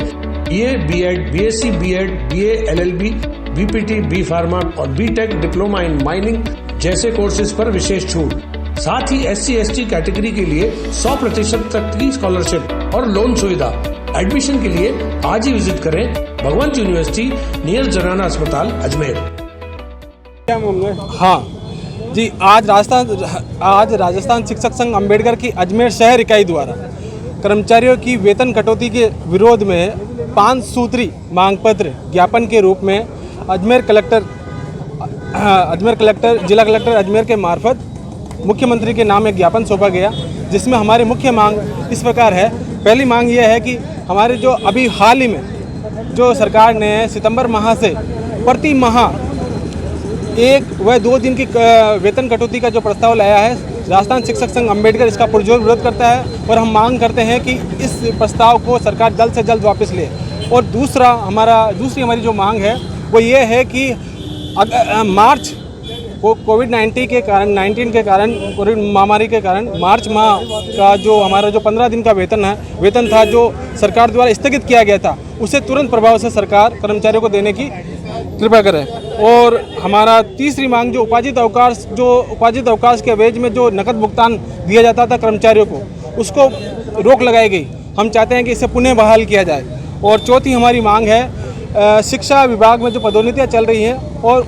BA, B.Ed, BSc, B.Ed, BA, LLB, BPT, B pharma और B.Tech डिप्लोमा इन माइनिंग जैसे कोर्सेज पर विशेष छूट। साथ ही SC/ST कैटेगरी के लिए 100% तक की स्कॉलरशिप और लोन सुविधा। एडमिशन के लिए आज ही विजिट करें भगवंत यूनिवर्सिटी नियर जनाना अस्पताल अजमेर। हाँ जी, आज राजस्थान शिक्षक संघ अम्बेडकर की अजमेर शहर इकाई द्वारा कर्मचारियों की वेतन कटौती के विरोध में 5 सूत्री मांग पत्र ज्ञापन के रूप में जिला कलेक्टर अजमेर के मार्फत मुख्यमंत्री के नाम एक ज्ञापन सौंपा गया, जिसमें हमारी मुख्य मांग इस प्रकार है। पहली मांग यह है कि हमारे जो अभी हाल ही में जो सरकार ने सितंबर माह से प्रति माह 1 व 2 दिन की वेतन कटौती का जो प्रस्ताव लाया है, राजस्थान शिक्षक संघ अम्बेडकर इसका पुरजोर विरोध करता है और हम मांग करते हैं कि इस प्रस्ताव को सरकार जल्द से जल्द वापस ले। और दूसरी हमारी जो मांग है वो ये है कि मार्च को कोविड-19 के कारण कोविड महामारी के कारण मार्च माह का जो हमारा जो 15 दिन का वेतन था जो सरकार द्वारा स्थगित किया गया था, उसे तुरंत प्रभाव से सरकार कर्मचारियों को देने की कृपा करें। और हमारा तीसरी मांग जो उपार्जित अवकाश के एवज में जो नकद भुगतान दिया जाता था कर्मचारियों को, उसको रोक लगाई गई। हम चाहते हैं कि इसे पुनः बहाल किया जाए। और चौथी हमारी मांग है शिक्षा विभाग में जो पदोन्नतियां चल रही हैं और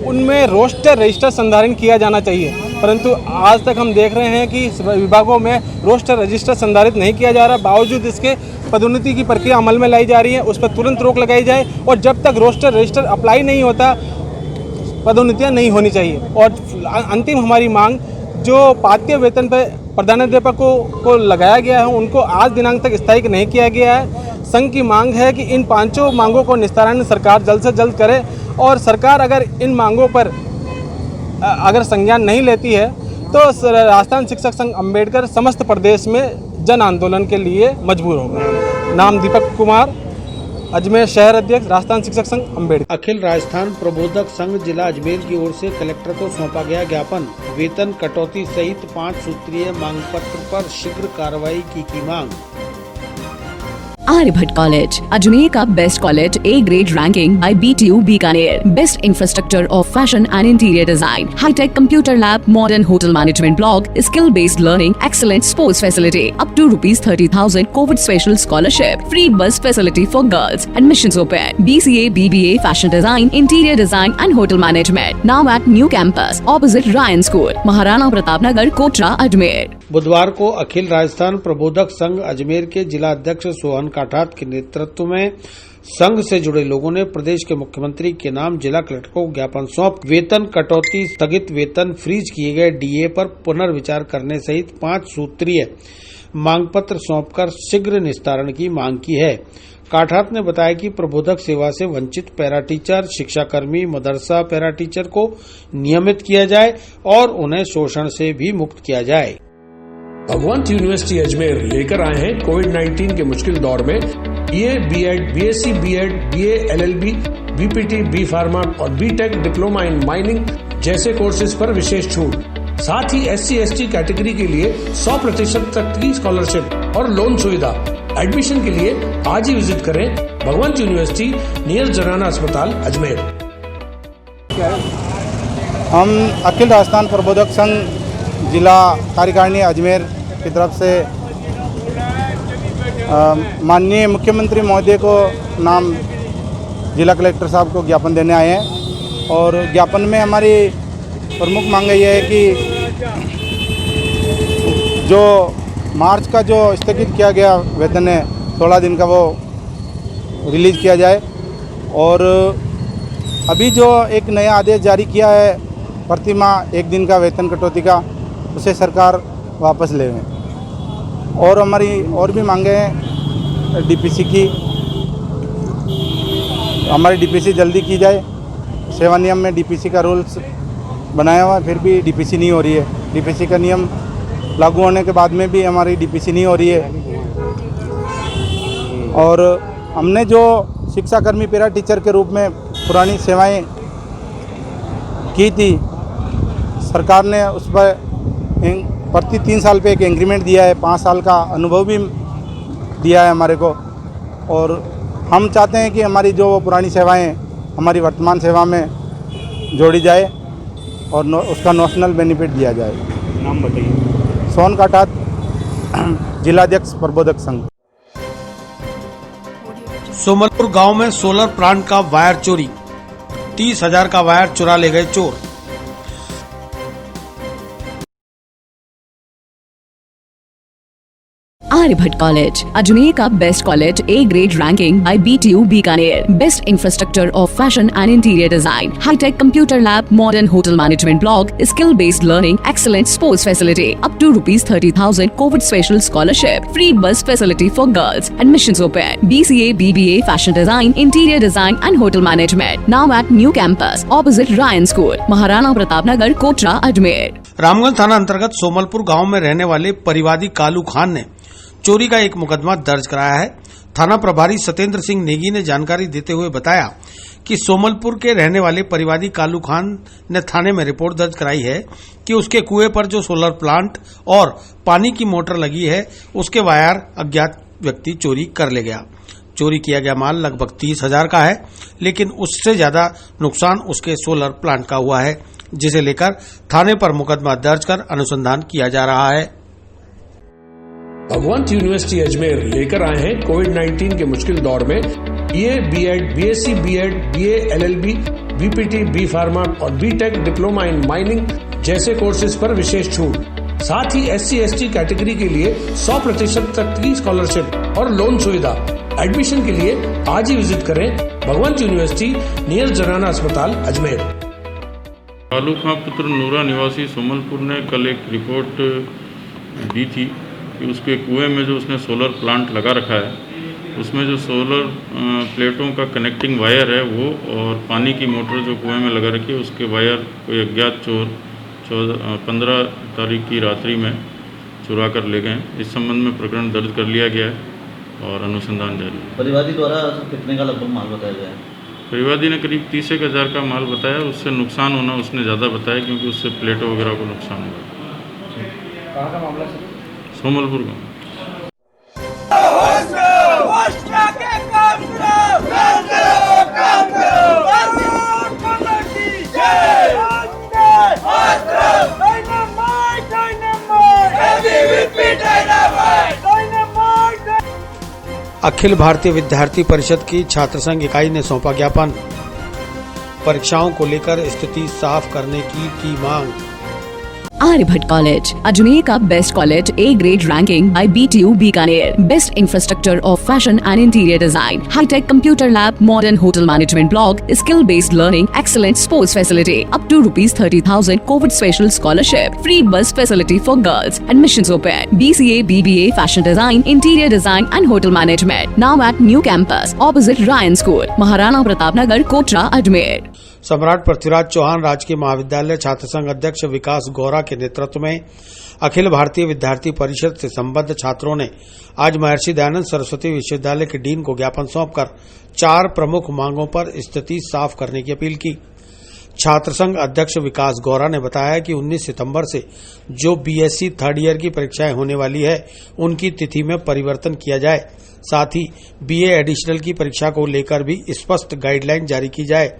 उनमें रोस्टर रजिस्टर संधारण किया जाना चाहिए, परंतु आज तक हम देख रहे हैं कि विभागों में रोस्टर रजिस्टर संधारित नहीं किया जा रहा। बावजूद इसके पदोन्नति की प्रक्रिया अमल में लाई जा रही है, उस पर तुरंत रोक लगाई जाए और जब तक रोस्टर रजिस्टर अप्लाई नहीं होता पदोन्नतियां नहीं होनी चाहिए। और अंतिम हमारी मांग जो पात्य वेतन पर प्रधानाध्यापकों को लगाया गया है उनको आज दिनांक तक स्थायी नहीं किया गया है। संघ की मांग है कि इन 5 मांगों को निस्तारण सरकार जल्द से जल्द करे और सरकार अगर इन मांगों पर अगर संज्ञान नहीं लेती है तो राजस्थान शिक्षक संघ अम्बेडकर समस्त प्रदेश में जन आंदोलन के लिए मजबूर होगा। नाम दीपक कुमार, अजमेर शहर अध्यक्ष, राजस्थान शिक्षक संघ अम्बेडकर। अखिल राजस्थान प्रबोधक संघ जिला अजमेर की ओर से कलेक्टर को सौंपा गया ज्ञापन। वेतन कटौती सहित 5 सूत्रीय मांग पत्र पर शीघ्र कार्रवाई की मांग। आर्यभट्ट कॉलेज, अजमेर का best college, A grade ranking by BTU Bikaner, best infrastructure of fashion and interior design, hitech computer lab, modern hotel management block, skill based learning, excellent sports facility, up to ₹30,000 Covid special scholarship, free bus facility for girls, admissions open, BCA, BBA, fashion design, interior design and hotel management, now at new campus opposite Ryan school, Maharana Pratap Nagar, Kotra, Ajmer. बुधवार को अखिल राजस्थान प्रबोधक संघ अजमेर के जिला अध्यक्ष सोहन काठात के नेतृत्व में संघ से जुड़े लोगों ने प्रदेश के मुख्यमंत्री के नाम जिला कलेक्टर को ज्ञापन सौंप वेतन कटौती, स्थगित वेतन, फ्रीज किए गए DA पर पुनर्विचार करने सहित 5 सूत्रीय मांग पत्र सौंपकर शीघ्र निस्तारण की मांग की है। काठात ने बताया कि प्रबोधक सेवा से वंचित पैरा टीचर, शिक्षाकर्मी, मदरसा पैरा टीचर को नियमित किया जाए और उन्हें शोषण से भी मुक्त किया जाए। भगवंत यूनिवर्सिटी अजमेर लेकर आए हैं कोविड-19 के मुश्किल दौर में BA, B.Ed, BSc, B.Ed, BA, LLB, BPT, B pharma और B.Tech डिप्लोमा इन माइनिंग जैसे कोर्सेज पर विशेष छूट। साथ ही SC/ST कैटेगरी के लिए 100% तक की स्कॉलरशिप और लोन सुविधा। एडमिशन के लिए आज ही विजिट करें भगवंत यूनिवर्सिटी नियर जनाना अस्पताल अजमेर। हम अखिल राजस्थान प्रबोधक संघ जिला कार्यकारिणी अजमेर की तरफ से माननीय मुख्यमंत्री महोदय को नाम जिला कलेक्टर साहब को ज्ञापन देने आए हैं और ज्ञापन में हमारी प्रमुख मांग ये है कि जो मार्च का जो स्थगित किया गया वेतन है 16 दिन का, वो रिलीज़ किया जाए और अभी जो एक नया आदेश जारी किया है प्रति माह 1 दिन का वेतन कटौती का, उसे सरकार वापस ले लें। और हमारी और भी मांगे हैं DPC की, हमारी DPC जल्दी की जाए। सेवा नियम में DPC का रूल्स बनाया हुआ है, फिर भी DPC नहीं हो रही है। DPC का नियम लागू होने के बाद में भी हमारी DPC नहीं हो रही है। और हमने जो शिक्षाकर्मी पैरा टीचर के रूप में पुरानी सेवाएं की थी, सरकार ने उस पर प्रति 3 साल पे एक इंक्रीमेंट दिया है, 5 साल का अनुभव भी दिया है हमारे को। और हम चाहते हैं कि हमारी जो पुरानी सेवाएं हमारी वर्तमान सेवा में जोड़ी जाए और उसका नॉशनल बेनिफिट दिया जाए। नाम बताइए। सोहन काठात, जिलाध्यक्ष प्रबोधक संघ। सोमलपुर गांव में सोलर प्लांट का वायर चोरी, 30,000 का वायर चुरा ले गए चोर। आर्यभट्ट कॉलेज, अजमेर का best college, A grade ranking by BTU Bikaner, best infrastructure of fashion and interior design, hitech computer lab, modern hotel management block, skill based learning, excellent sports facility, up to ₹30,000 Covid special scholarship, free bus facility for girls, admissions open, BCA, BBA, fashion design, interior design and hotel management, now at new campus opposite Ryan school, Maharana Pratap Nagar, Kotra, Ajmer. Ramganj थाना अंतर्गत सोमलपुर गांव में रहने वाले परिवादी कालू खान ने चोरी का एक मुकदमा दर्ज कराया है। थाना प्रभारी सत्येंद्र सिंह नेगी ने जानकारी देते हुए बताया कि सोमलपुर के रहने वाले परिवादी कालू खान ने थाने में रिपोर्ट दर्ज कराई है कि उसके कुएं पर जो सोलर प्लांट और पानी की मोटर लगी है, उसके वायर अज्ञात व्यक्ति चोरी कर ले गया। चोरी किया गया माल लगभग 30,000 का है, लेकिन उससे ज्यादा नुकसान उसके सोलर प्लांट का हुआ है, जिसे लेकर थाने पर मुकदमा दर्ज कर अनुसंधान किया जा रहा है। भगवंत यूनिवर्सिटी अजमेर लेकर आए हैं कोविड-19 के मुश्किल दौर में BA, B.Ed, BSc, B.Ed, BA, LLB, BPT, B pharma और B.Tech डिप्लोमा इन माइनिंग जैसे कोर्सेज पर विशेष छूट। साथ ही SC/ST कैटेगरी के लिए 100% तक की स्कॉलरशिप और लोन सुविधा। एडमिशन के लिए आज ही विजिट करें भगवंत यूनिवर्सिटी नियर जनाना अस्पताल अजमेर। कालू खां पुत्र नूरा निवासी सोमलपुर ने कल एक रिपोर्ट दी थी कि उसके कुएं में जो उसने सोलर प्लांट लगा रखा है, उसमें जो सोलर प्लेटों का कनेक्टिंग वायर है वो और पानी की मोटर जो कुएं में लगा रखी है, उसके वायर कोई अज्ञात चोर 15 तारीख की रात्रि में चुरा कर ले गए। इस संबंध में प्रकरण दर्ज कर लिया गया है और अनुसंधान जारी है। परिवादी द्वारा कितने का लगभग माल बताया गया है? परिवादी ने करीब 30,000 का माल बताया। उससे नुकसान होना उसने ज़्यादा बताया, क्योंकि उससे प्लेटों वगैरह को नुकसान हुआ। कहाँ का मामला? सोमलपुर का। अखिल भारतीय विद्यार्थी परिषद की छात्र संघ इकाई ने सौंपा ज्ञापन। परीक्षाओं को लेकर स्थिति साफ करने की मांग। आर्यभट्ट कॉलेज, अजमेर का best college, A grade ranking by BTU Bikaner, best infrastructure of fashion and interior design, hitech computer lab, modern hotel management block, skill based learning, excellent sports facility, up to ₹30,000 Covid special scholarship, free bus facility for girls, admissions open, BCA, BBA, fashion design, interior design and hotel management, now at new campus opposite Ryan school, Maharana Pratap Nagar, Kotra, Ajmer. सम्राट पृथ्वीराज चौहान राजकीय महाविद्यालय छात्र संघ अध्यक्ष विकास गौरा के नेतृत्व में अखिल भारतीय विद्यार्थी परिषद से संबद्ध छात्रों ने आज महर्षि दयानंद सरस्वती विश्वविद्यालय के डीन को ज्ञापन सौंपकर 4 प्रमुख मांगों पर स्थिति साफ करने की अपील की। छात्र संघ अध्यक्ष विकास गौरा ने बताया कि 19 सितंबर से जो BSc थर्ड ईयर की परीक्षाएं होने वाली है उनकी तिथि में परिवर्तन किया जाए, साथ ही BA एडिशनल की परीक्षा को लेकर भी स्पष्ट गाइडलाइन जारी की जाए।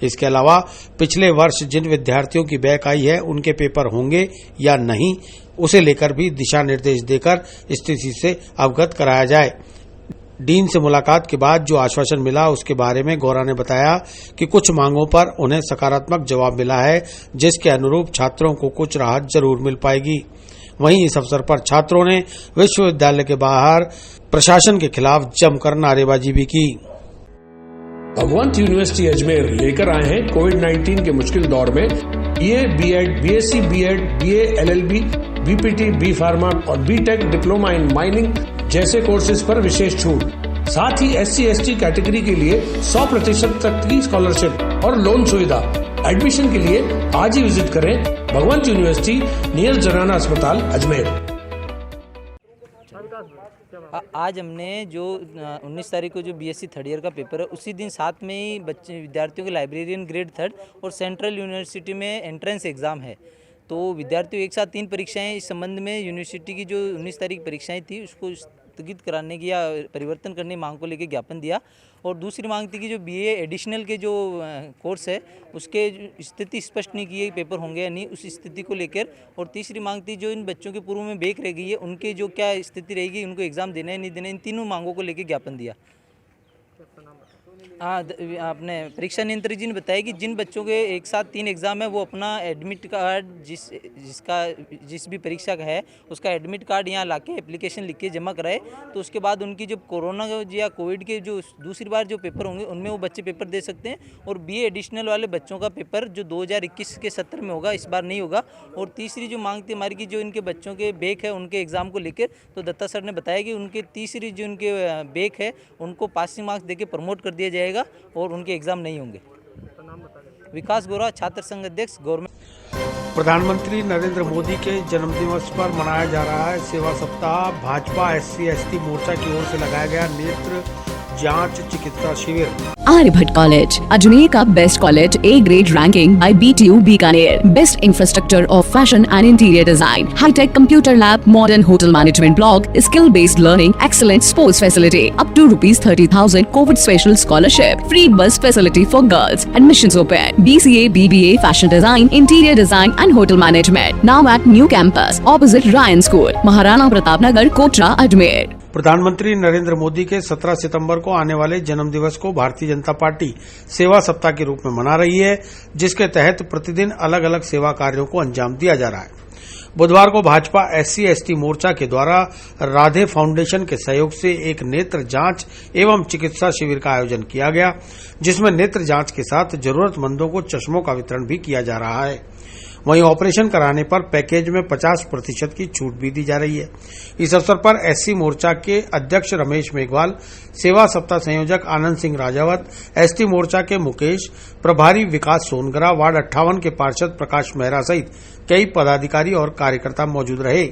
इसके अलावा पिछले वर्ष जिन विद्यार्थियों की बैक आई है उनके पेपर होंगे या नहीं, उसे लेकर भी दिशा निर्देश देकर स्थिति से अवगत कराया जाए। डीन से मुलाकात के बाद जो आश्वासन मिला उसके बारे में गौरा ने बताया कि कुछ मांगों पर उन्हें सकारात्मक जवाब मिला है, जिसके अनुरूप छात्रों को कुछ राहत जरूर मिल पाएगी। वहीं इस अवसर पर छात्रों ने विश्वविद्यालय के बाहर प्रशासन के खिलाफ जमकर नारेबाजी भी की। भगवंत यूनिवर्सिटी अजमेर लेकर आए हैं कोविड-19 के मुश्किल दौर में BA, B.Ed, BSc, B.Ed, BA, LLB, BPT, B pharma और B.Tech डिप्लोमा इन माइनिंग जैसे कोर्सेज पर विशेष छूट। साथ ही SC/ST कैटेगरी के लिए 100% तक की स्कॉलरशिप और लोन सुविधा। एडमिशन के लिए आज ही विजिट करें भगवंत यूनिवर्सिटी नियर जनाना अस्पताल अजमेर। आज हमने जो 19 तारीख को जो BSc थर्ड ईयर का पेपर है उसी दिन साथ में ही विद्यार्थियों के लाइब्रेरियन ग्रेड 3 और सेंट्रल यूनिवर्सिटी में एंट्रेंस एग्ज़ाम है। तो विद्यार्थियों एक साथ 3 परीक्षाएं, इस संबंध में यूनिवर्सिटी की जो 19 तारीख परीक्षाएं थी उसको स्थगित कराने की या परिवर्तन करने मांग को लेकर ज्ञापन दिया। और दूसरी मांग थी कि जो BA एडिशनल के जो कोर्स है उसके स्थिति स्पष्ट नहीं की है, पेपर होंगे या नहीं, उस स्थिति को लेकर। और तीसरी मांग थी जो इन बच्चों के पूर्व में बैक रह गई है उनके जो क्या स्थिति रहेगी, उनको एग्ज़ाम देना है नहीं देना, इन तीनों मांगों को लेकर ज्ञापन दिया। हाँ, आपने परीक्षा नियंत्रक जी ने बताया कि जिन बच्चों के एक साथ 3 एग्ज़ाम है वो अपना एडमिट कार्ड जिस भी परीक्षा का है उसका एडमिट कार्ड यहाँ लाके एप्लीकेशन लिख के जमा कराए, तो उसके बाद उनकी जब कोरोना या कोविड के जो दूसरी बार जो पेपर होंगे उनमें वो बच्चे पेपर दे सकते हैं। और BA एडिशनल वाले बच्चों का पेपर जो 2021 के सत्र में होगा, इस बार नहीं होगा। और तीसरी जो मांग थी हमारी की जो इनके बच्चों के बैक है उनके एग्ज़ाम को लेकर, तो दत्ता सर ने बताया कि उनके तीसरी जो उनके बैक है उनको पासिंग मार्क्स देके प्रमोट कर दिया जाएगा और उनके एग्जाम नहीं होंगे। विकास गौरा, छात्र संघ अध्यक्ष, गवर्नमेंट। प्रधानमंत्री नरेंद्र मोदी के जन्मदिवस पर मनाया जा रहा है सेवा सप्ताह। भाजपा SC/ST मोर्चा की ओर से लगाया गया नेत्र जांच चिकित्सा शिविर। आर्यभट्ट कॉलेज, अजमेर का best college, A grade ranking by BTU Bikaner, best infrastructure of fashion and interior design, hitech computer lab, modern hotel management block, skill based learning, excellent sports facility, up to ₹30,000 Covid special scholarship, free bus facility for girls, admissions open, BCA, BBA, fashion design, interior design and hotel management, now at new campus opposite Ryan school, Maharana Pratap Nagar, Kotra, Ajmer. प्रधानमंत्री नरेंद्र मोदी के 17 सितंबर को आने वाले जन्मदिवस को Bharatiya Janata party सेवा सप्ताह के रूप में मना रही है, जिसके तहत प्रतिदिन अलग अलग सेवा कार्यों को अंजाम दिया जा रहा है। बुधवार को भाजपा SC/ST मोर्चा के द्वारा राधे फाउंडेशन के सहयोग से एक नेत्र जांच एवं चिकित्सा शिविर का आयोजन किया गया, जिसमें नेत्र जांच के साथ जरूरतमंदों को चश्मों का वितरण भी किया जा रहा है। वहीं ऑपरेशन कराने पर पैकेज में 50% की छूट भी दी जा रही है। इस अवसर पर SC मोर्चा के अध्यक्ष रमेश मेघवाल, सेवा सप्ताह संयोजक आनंद सिंह राजावत, ST मोर्चा के मुकेश, प्रभारी विकास सोनगरा, वार्ड 58 के पार्षद प्रकाश मेहरा सहित कई पदाधिकारी और कार्यकर्ता मौजूद रहे।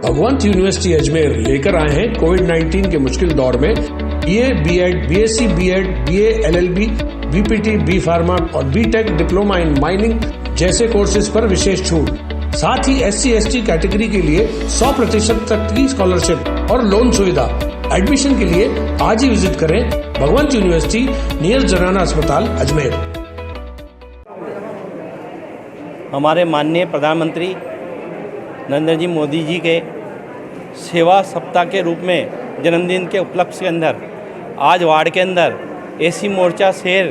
भगवंत यूनिवर्सिटी अजमेर लेकर आए हैं कोविड-19 के मुश्किल दौर में BA, B.Ed, BSc, B.Ed, BA, LLB, BPT, B pharma और B.Tech डिप्लोमा इन माइनिंग जैसे कोर्सेज पर विशेष छूट। साथ ही SC/ST कैटेगरी के लिए 100% तक की स्कॉलरशिप और लोन सुविधा। एडमिशन के लिए आज ही विजिट करें भगवंत यूनिवर्सिटी नियर जनाना अस्पताल अजमेर। हमारे माननीय प्रधानमंत्री नरेंद्र जी मोदी जी के सेवा सप्ताह के रूप में जन्मदिन के उपलक्ष्य के अंदर आज वार्ड के अंदर एसी मोर्चा शहर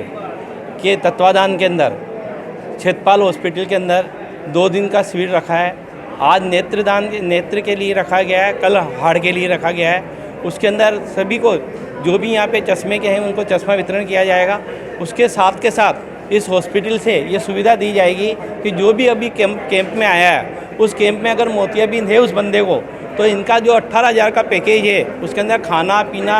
के तत्वाधान के अंदर क्षेत्रपाल हॉस्पिटल के अंदर 2 दिन का शिविर रखा है। आज नेत्र के लिए रखा गया है, कल हाड़ के लिए रखा गया है। उसके अंदर सभी को जो भी यहाँ पे चश्मे के हैं उनको चश्मा वितरण किया जाएगा। उसके साथ के साथ इस हॉस्पिटल से ये सुविधा दी जाएगी कि जो भी अभी कैंप में आया है उस कैंप में अगर मोतियाबिंद है उस बंदे को, तो इनका जो 18,000 का पैकेज है उसके अंदर खाना पीना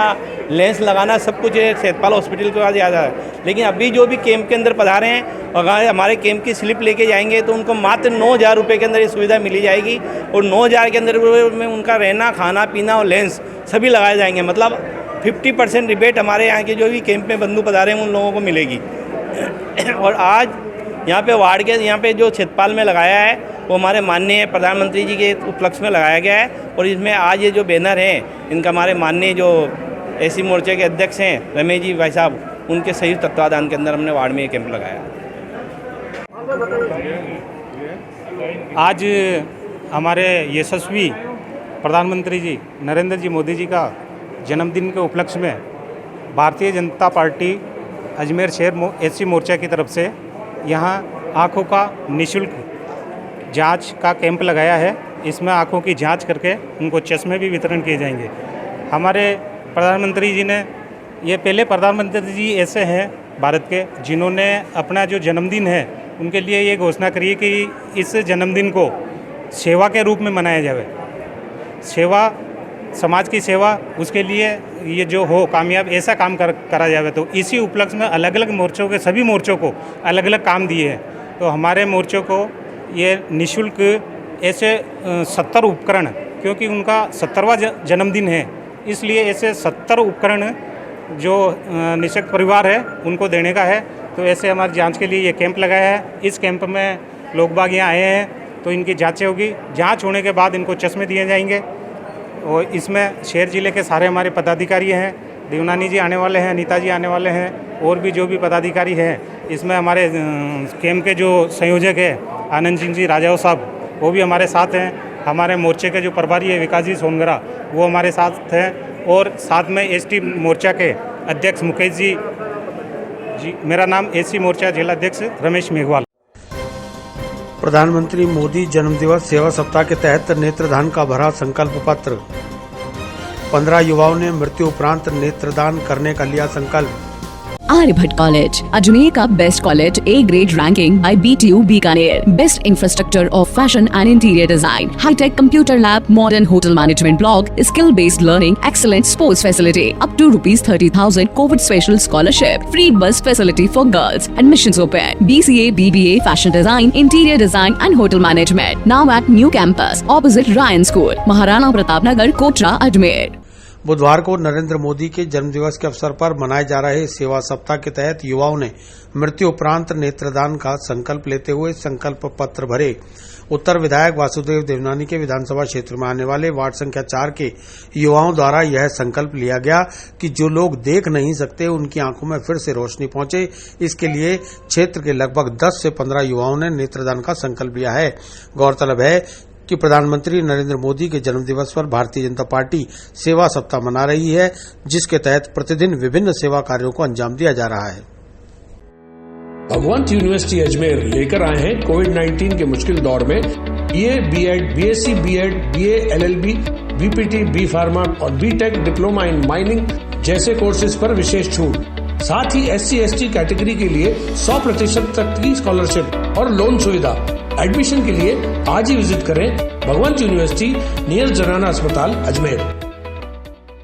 लेंस लगाना सब कुछ क्षेत्रपाल हॉस्पिटल के पास ज़्यादा है। लेकिन अभी जो भी कैंप के अंदर पधारे हैं अगर हमारे कैंप की स्लिप लेके जाएंगे तो उनको मात्र 9,000 रुपये के अंदर ये सुविधा मिली जाएगी और 9,000 के अंदर में उनका रहना खाना पीना और लेंस सभी लगाए जाएंगे। मतलब 50% रिबेट हमारे यहाँ के जो भी कैंप में बंधु पधारे हैं उन लोगों को मिलेगी। और आज यहाँ पे वार्ड के यहाँ पे जो क्षेत्रपाल में लगाया है वो हमारे माननीय प्रधानमंत्री जी के उपलक्ष्य में लगाया गया है। और इसमें आज ये जो बैनर हैं इनका हमारे माननीय जो एसी मोर्चे के अध्यक्ष हैं रमेश जी भाई साहब, उनके संयुक्त तत्वाधान के अंदर हमने वार्ड में ये कैंप लगाया। आज हमारे यशस्वी प्रधानमंत्री जी नरेंद्र जी मोदी जी का जन्मदिन के उपलक्ष्य में भारतीय जनता पार्टी अजमेर शहर एसी मोर्चा की तरफ से यहाँ आँखों का निःशुल्क जांच का कैंप लगाया है। इसमें आँखों की जांच करके उनको चश्मे भी वितरण किए जाएंगे। हमारे प्रधानमंत्री जी ने ये पहले प्रधानमंत्री जी ऐसे हैं भारत के जिन्होंने अपना जो जन्मदिन है उनके लिए ये घोषणा करी कि इस जन्मदिन को सेवा के रूप में मनाया जाए। सेवा, समाज की सेवा, उसके लिए ये जो हो कामयाब ऐसा काम करा जाए। तो इसी उपलक्ष्य में अलग अलग मोर्चों के सभी मोर्चों को अलग अलग काम दिए हैं। तो हमारे मोर्चों को ये निःशुल्क ऐसे 70 उपकरण, क्योंकि उनका 70वां जन्मदिन है इसलिए ऐसे 70 उपकरण जो निःशक्त परिवार है उनको देने का है। तो ऐसे हमारी जांच के लिए ये कैंप लगाया है। इस कैंप में लोग बाग यहाँ आए हैं तो इनकी जांचें होगी। जांच होने के बाद इनको चश्मे दिए जाएंगे। और इसमें शहर ज़िले के सारे हमारे पदाधिकारी हैं, देवनानी जी आने वाले हैं, अनीता जी आने वाले हैं और भी जो भी पदाधिकारी हैं। इसमें हमारे कैंप के जो संयोजक हैं आनंद सिंह जी राजाओ साहब, वो भी हमारे साथ हैं। हमारे मोर्चे के जो प्रभारी है विकास जी सोनगरा, वो हमारे साथ हैं। और साथ में एसटी मोर्चा के अध्यक्ष मुकेश जी, मेरा नाम एसी मोर्चा जिला अध्यक्ष रमेश मेघवाल। प्रधानमंत्री मोदी जन्मदिवस सेवा सप्ताह के तहत नेत्रदान का भरा संकल्प पत्र। 15 युवाओं ने मृत्यु उपरांत नेत्रदान करने का लिया संकल्प। आर्यभट्ट कॉलेज, अजमेर का best college, A grade ranking by BTU Bikaner, best infrastructure of fashion and interior design, hitech computer lab, modern hotel management block, skill based learning, excellent sports facility, up to ₹30,000 Covid special scholarship, free bus facility for girls, admissions open, BCA, BBA, fashion design, interior design and hotel management, now at new campus opposite Ryan school, Maharana Pratap Nagar, Kotra, Ajmer. बुधवार को नरेंद्र मोदी के जन्मदिवस के अवसर पर मनाए जा रहे सेवा सप्ताह के तहत युवाओं ने मृत्यु उपरांत नेत्रदान का संकल्प लेते हुए संकल्प पत्र भरे। उत्तर विधायक वासुदेव देवनानी के विधानसभा क्षेत्र में आने वाले वार्ड संख्या 4 के युवाओं द्वारा यह संकल्प लिया गया कि जो लोग देख नहीं सकते उनकी आंखों में फिर से रोशनी पहुंचे। इसके लिए क्षेत्र के लगभग 10 से 15 युवाओं ने नेत्रदान का संकल्प लिया है। गौरतलब है कि प्रधानमंत्री नरेंद्र मोदी के जन्मदिवस पर भारतीय जनता पार्टी सेवा सप्ताह मना रही है, जिसके तहत प्रतिदिन विभिन्न सेवा कार्यों को अंजाम दिया जा रहा है। भगवंत यूनिवर्सिटी अजमेर लेकर आए हैं कोविड-19 के मुश्किल दौर में BA, B.Ed, BSc, B.Ed, BA, LLB, BPT, B pharma और B.Tech डिप्लोमा इन माइनिंग जैसे कोर्सेज पर विशेष छूट। साथ ही SC/ST कैटेगरी के लिए 100% तक की स्कॉलरशिप और लोन सुविधा। एडमिशन के लिए आज ही विजिट करें भगवंत यूनिवर्सिटी नियर जनाना अस्पताल अजमेर।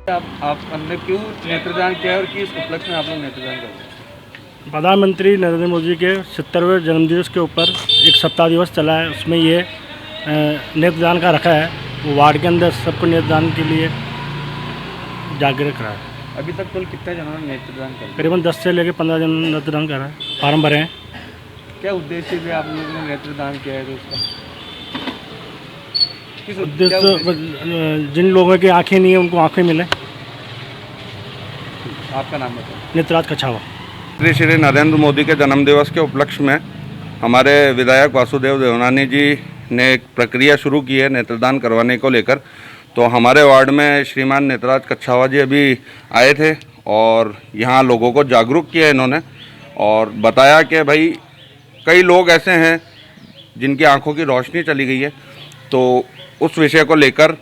आप हमने क्यों नेत्रदान किया और किस उपलक्ष्य में आप लोग नेत्रदान कर रहे हैं? प्रधानमंत्री नरेंद्र मोदी के 70वें जन्मदिवस के ऊपर एक सप्ताह दिवस चला है, उसमें ये नेत्रदान का रखा है। वो वार्ड के अंदर सबको नेत्रदान के लिए जागरूक रहा है। अभी तक कुल कितने जनों ने नेत्रदान कर? करीबन 10 से लेकर 15 जन नेत्रदान कर रहा है। फार्म भरे हैं। क्या उद्देश्य से आप लोगों ने नेत्रदान किया है? तो उसका किस उद्देश्य? जिन लोगों की आंखें नहीं है उनको आंखें मिले। आपका नाम बताओ। नेत्राज कछावा। श्री नरेंद्र मोदी के जन्मदिवस के उपलक्ष्य में हमारे विधायक वासुदेव देवनानी जी ने एक प्रक्रिया शुरू की है नेत्रदान करवाने को लेकर। तो हमारे वार्ड में श्रीमान नेतराज कच्छावा जी अभी आए थे और यहाँ लोगों को जागरूक किया इन्होंने और बताया कि भाई कई लोग ऐसे हैं जिनकी आंखों की रोशनी चली गई है। तो उस विषय को लेकर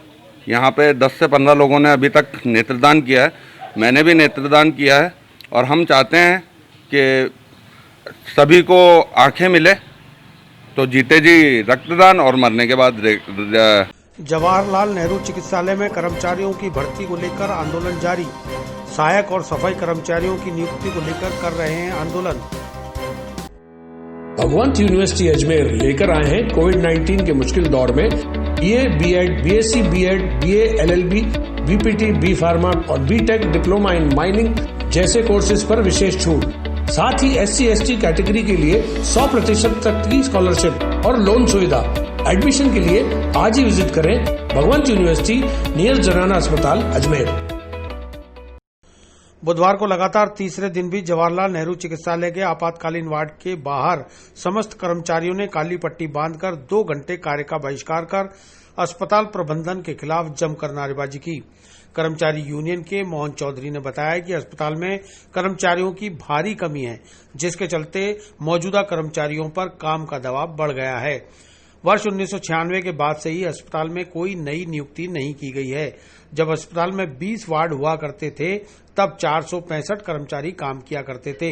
यहाँ पे 10 से 15 लोगों ने अभी तक नेत्रदान किया है। मैंने भी नेत्रदान किया है और हम चाहते हैं कि सभी को आंखें मिले तो जीते जी रक्तदान और मरने के बाद जवाहरलाल नेहरू चिकित्सालय में कर्मचारियों की भर्ती को लेकर आंदोलन जारी। सहायक और सफाई कर्मचारियों की नियुक्ति को लेकर कर रहे हैं आंदोलन। भगवंत यूनिवर्सिटी अजमेर लेकर आए हैं कोविड-19 के मुश्किल दौर में BA, BEd, BSc, BEd, BA, LLB, BPT, B pharma और बीटेक डिप्लोमा इन माइनिंग जैसे कोर्सेज पर विशेष छूट। साथ ही SC/ST कैटेगरी के लिए 100% तक की स्कॉलरशिप और लोन सुविधा। एडमिशन के लिए आज ही विजिट करें भगवंत यूनिवर्सिटी नियर जनाना अस्पताल अजमेर। बुधवार को लगातार तीसरे दिन भी जवाहरलाल नेहरू चिकित्सालय के आपातकालीन वार्ड के बाहर समस्त कर्मचारियों ने काली पट्टी बांधकर 2 घंटे कार्य का बहिष्कार कर अस्पताल प्रबंधन के खिलाफ जमकर नारेबाजी की। कर्मचारी यूनियन के मोहन चौधरी ने बताया कि अस्पताल में कर्मचारियों की भारी कमी है, जिसके चलते मौजूदा कर्मचारियों पर काम का दबाव बढ़ गया है। वर्ष 1996 के बाद से ही अस्पताल में कोई नई नियुक्ति नहीं की गई है। जब अस्पताल में 20 वार्ड हुआ करते थे तब 465 कर्मचारी काम किया करते थे।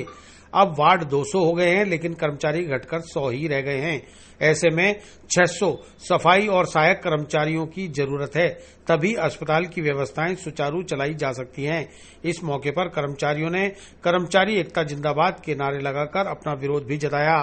अब वार्ड 200 हो गए हैं, लेकिन कर्मचारी घटकर 100 ही रह गए हैं। ऐसे में 600 सफाई और सहायक कर्मचारियों की जरूरत है, तभी अस्पताल की व्यवस्थाएं सुचारू चलाई जा सकती हैं। इस मौके पर कर्मचारियों ने कर्मचारी एकता जिंदाबाद के नारे लगाकर अपना विरोध भी जताया।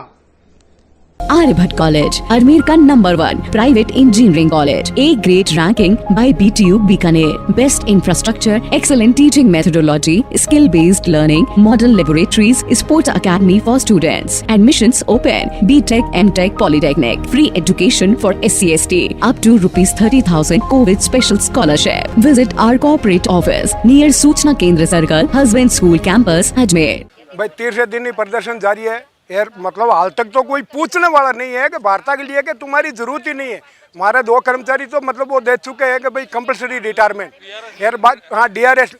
आर्यभट्ट कॉलेज अजमेर का number 1 private engineering college, A grade ranking by BTU Bikaner. Best infrastructure, excellent teaching methodology, skill based learning, modern laboratories, sports academy for students. Admissions open, BTech, MTech, polytechnic. Free education for SC/ST up to ₹30,000 Covid special scholarship. Visit our corporate office near Suchna Kendra circle, husband school campus Ajmer. भाई तीसरे दिन ही प्रदर्शन जारी है यार, मतलब हाल तक तो कोई पूछने वाला नहीं है कि वार्ता के लिए कि तुम्हारी जरूरत ही नहीं है। हमारे 2 कर्मचारी तो मतलब वो दे चुके हैं कि भाई कंपलसरी रिटायरमेंट यार। बात हाँ DRS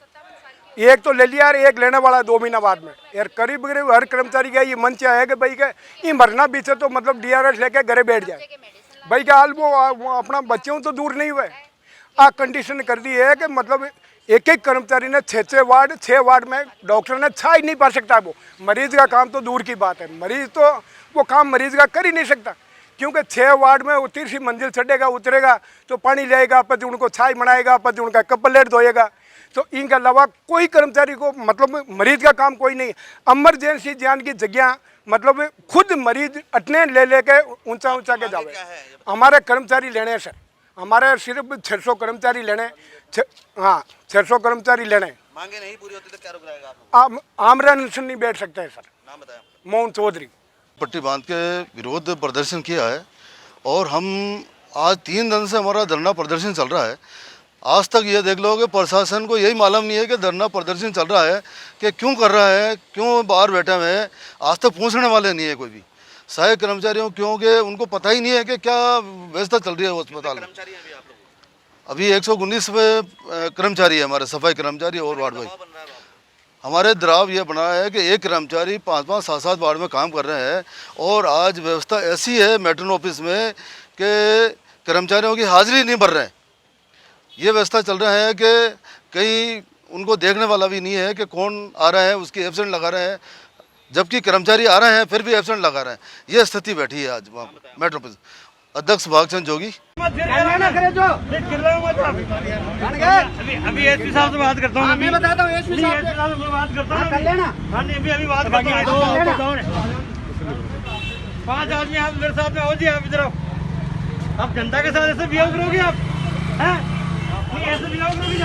एक तो ले लिया यार, एक लेने वाला है 2 महीना बाद में यार। करीब करीब हर कर्मचारी का ये मन चाहे कि भाई के ये मरना पीछे तो मतलब DRS लेके घरे बैठ जाए। भाई का हाल वो अपना बच्चों तो दूर नहीं हुए, कंडीशन कर दी है कि मतलब एक कर्मचारी ने 6 वार्ड में डॉक्टर ने छा ही नहीं पा सकता। वो मरीज का काम तो दूर की बात है, मरीज तो वो काम मरीज का कर ही नहीं सकता, क्योंकि 6 वार्ड में वो तीसरी मंजिल चढ़ेगा उतरेगा तो पानी लाएगा, पति उनको छाई बनाएगा, पति उनका कपलेट धोएगा। तो इनके अलावा कोई कर्मचारी को मतलब मरीज का काम कोई नहीं। इमरजेंसी जान की जगह मतलब खुद मरीज अटने ले लेके ऊंचा के जावे। हमारे कर्मचारी लेने सर, हमारे सिर्फ 600 कर्मचारी लेने। हाँ 600 कर्मचारी लेने। मांगे नहीं पूरी होती तो क्या रुक जाएगा आप? आमरण अनशन नहीं बैठ सकते हैं सर। नाम बताया? मोहन चौधरी। पट्टी बांध के विरोध प्रदर्शन किया है और हम आज 3 दिन से हमारा धरना प्रदर्शन चल रहा है। आज तक ये देख लो कि प्रशासन को यही मालूम नहीं है कि धरना प्रदर्शन चल रहा है कि क्यों कर रहा है, क्यों बाहर बैठे हुए हैं। आज तक पूछने वाले नहीं है कोई भी सहायक कर्मचारियों, क्योंकि उनको पता ही नहीं है कि क्या व्यवस्था चल रही है अस्पताल में। अभी 119 कर्मचारी है हमारे सफाई कर्मचारी और वार्ड बॉय। हमारे दराव ये बना है कि एक कर्मचारी 5-5, 7-7 वार्ड में काम कर रहे हैं और आज व्यवस्था ऐसी है मैट्रन ऑफिस में कि कर्मचारियों की हाजिरी नहीं भर रहे हैं। ये व्यवस्था चल रहा है कि कहीं उनको देखने वाला भी नहीं है कि कौन आ रहा है उसकी एब्सेंट लगा रहे हैं, जबकि कर्मचारी आ रहे हैं फिर भी एब्सेंट लगा रहे हैं। ये स्थिति बैठी है आज वहाँ मेट्रो ऑफिस। अध्यक्ष भागचंद जोगी। अभी एसपी साहब से बात करता हूँ। मैं बताता हूँ एसपी साहब से बात करता हूँ। कर लेना। हाँ नहीं अभी बात करता हूँ। 5 आदमी आप मेरे साथ में हो जी। आप इधर आओ। आप जनता के साथ ऐसे बिहेव करोगे आप? हैं? नहीं ऐसे बिहेव करोगे?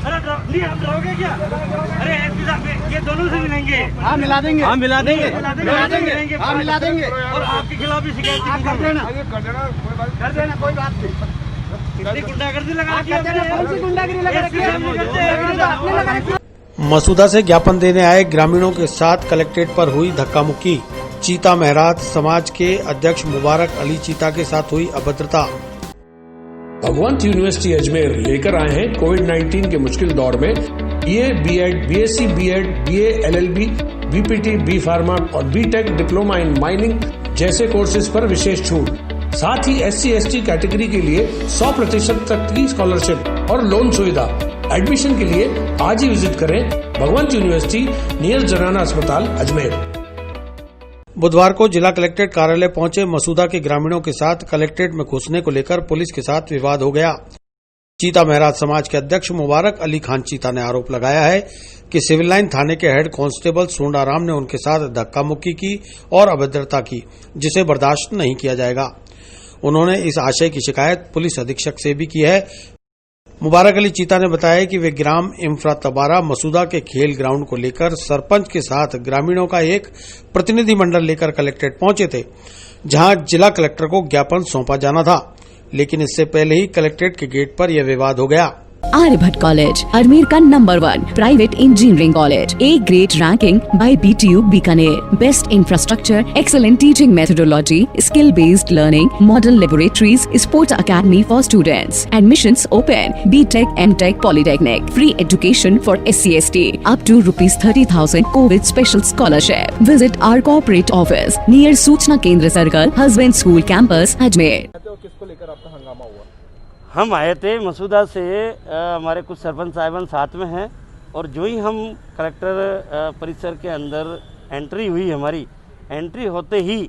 अरे नहीं आप डरोगे क्या? अरे एसपी साहब ये दोनों से मिलेंगे। हाँ मिला देंगे। हाँ मिला देंगे। हाँ मिला देंगे। और आपके खिलाफ भी शिकायत कर देना कोई बात नहीं। गुंडागर्दी लगा। मसूदा से ज्ञापन देने आए ग्रामीणों के साथ कलेक्ट्रेट पर हुई धक्का मुक्की। चीता महराज समाज के अध्यक्ष मुबारक अली चीता के साथ हुई अभद्रता। भगवंत यूनिवर्सिटी अजमेर लेकर आए हैं कोविड-19 के मुश्किल दौर में BA, BEd, BSc, BEd, BA, LLB, BPT, B pharma और बीटेक डिप्लोमा इन माइनिंग जैसे कोर्सेज पर विशेष छूट। साथ ही SC/ST कैटेगरी के लिए 100% तक की स्कॉलरशिप और लोन सुविधा। एडमिशन के लिए आज ही विजिट करें भगवंत यूनिवर्सिटी नियर जनाना अस्पताल अजमेर। बुधवार को जिला कलेक्ट्रेट कार्यालय पहुंचे मसूदा के ग्रामीणों के साथ कलेक्ट्रेट में घुसने को लेकर पुलिस के साथ विवाद हो गया। चीता महराज समाज के अध्यक्ष मुबारक अली खान चीता ने आरोप लगाया है कि सिविल लाइन थाने के हेड कांस्टेबल सोंडाराम ने उनके साथ धक्का मुक्की की और अभद्रता की, जिसे बर्दाश्त नहीं किया जाएगा। उन्होंने इस आशय की शिकायत पुलिस अधीक्षक से भी की है। मुबारक अली चीता ने बताया कि वे ग्राम इंफ्रा तबारा मसूदा के खेल ग्राउंड को लेकर सरपंच के साथ ग्रामीणों का एक प्रतिनिधिमंडल लेकर कलेक्ट्रेट पहुंचे थे, जहां जिला कलेक्टर को ज्ञापन सौंपा जाना था, लेकिन इससे पहले ही कलेक्ट्रेट के गेट पर यह विवाद हो गया। आर्यभट्ट कॉलेज अजमेर का number 1 private engineering college, A grade ranking by BTU Bikaner, best infrastructure, excellent teaching methodology, skill based learning, modern laboratories, sports academy for students, admissions open, BTech, MTech, polytechnic, free education for SC/ST up to ₹30,000 Covid special scholarship. Visit our corporate office near Suchna Kendra circle, husband school campus Ajmer. किसको लेकर आपका हंगामा हुआ? हम आए थे मसूदा से, हमारे कुछ सरपंच साहिबान साथ में हैं, और जो ही हम कलेक्टर परिसर के अंदर एंट्री हुई, हमारी एंट्री होते ही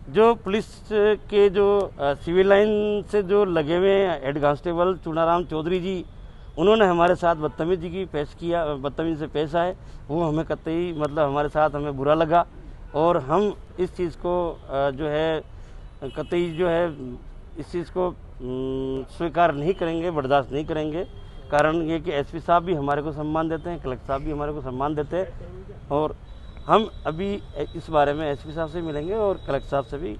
जो पुलिस के जो सिविल लाइन से जो लगे हुए हेड कांस्टेबल चूनाराम चौधरी जी, उन्होंने हमारे साथ बदतमीजी से पेश आए। वो हमें कतई हमारे साथ हमें बुरा लगा, और हम इस चीज़ को जो है कतई इस चीज़ को स्वीकार नहीं करेंगे, बर्दाश्त नहीं करेंगे। कारण ये कि एसपी साहब भी हमारे को सम्मान देते हैं, कलेक्टर साहब भी हमारे को सम्मान देते हैं, और हम अभी इस बारे में एसपी साहब से मिलेंगे और कलेक्टर साहब से भी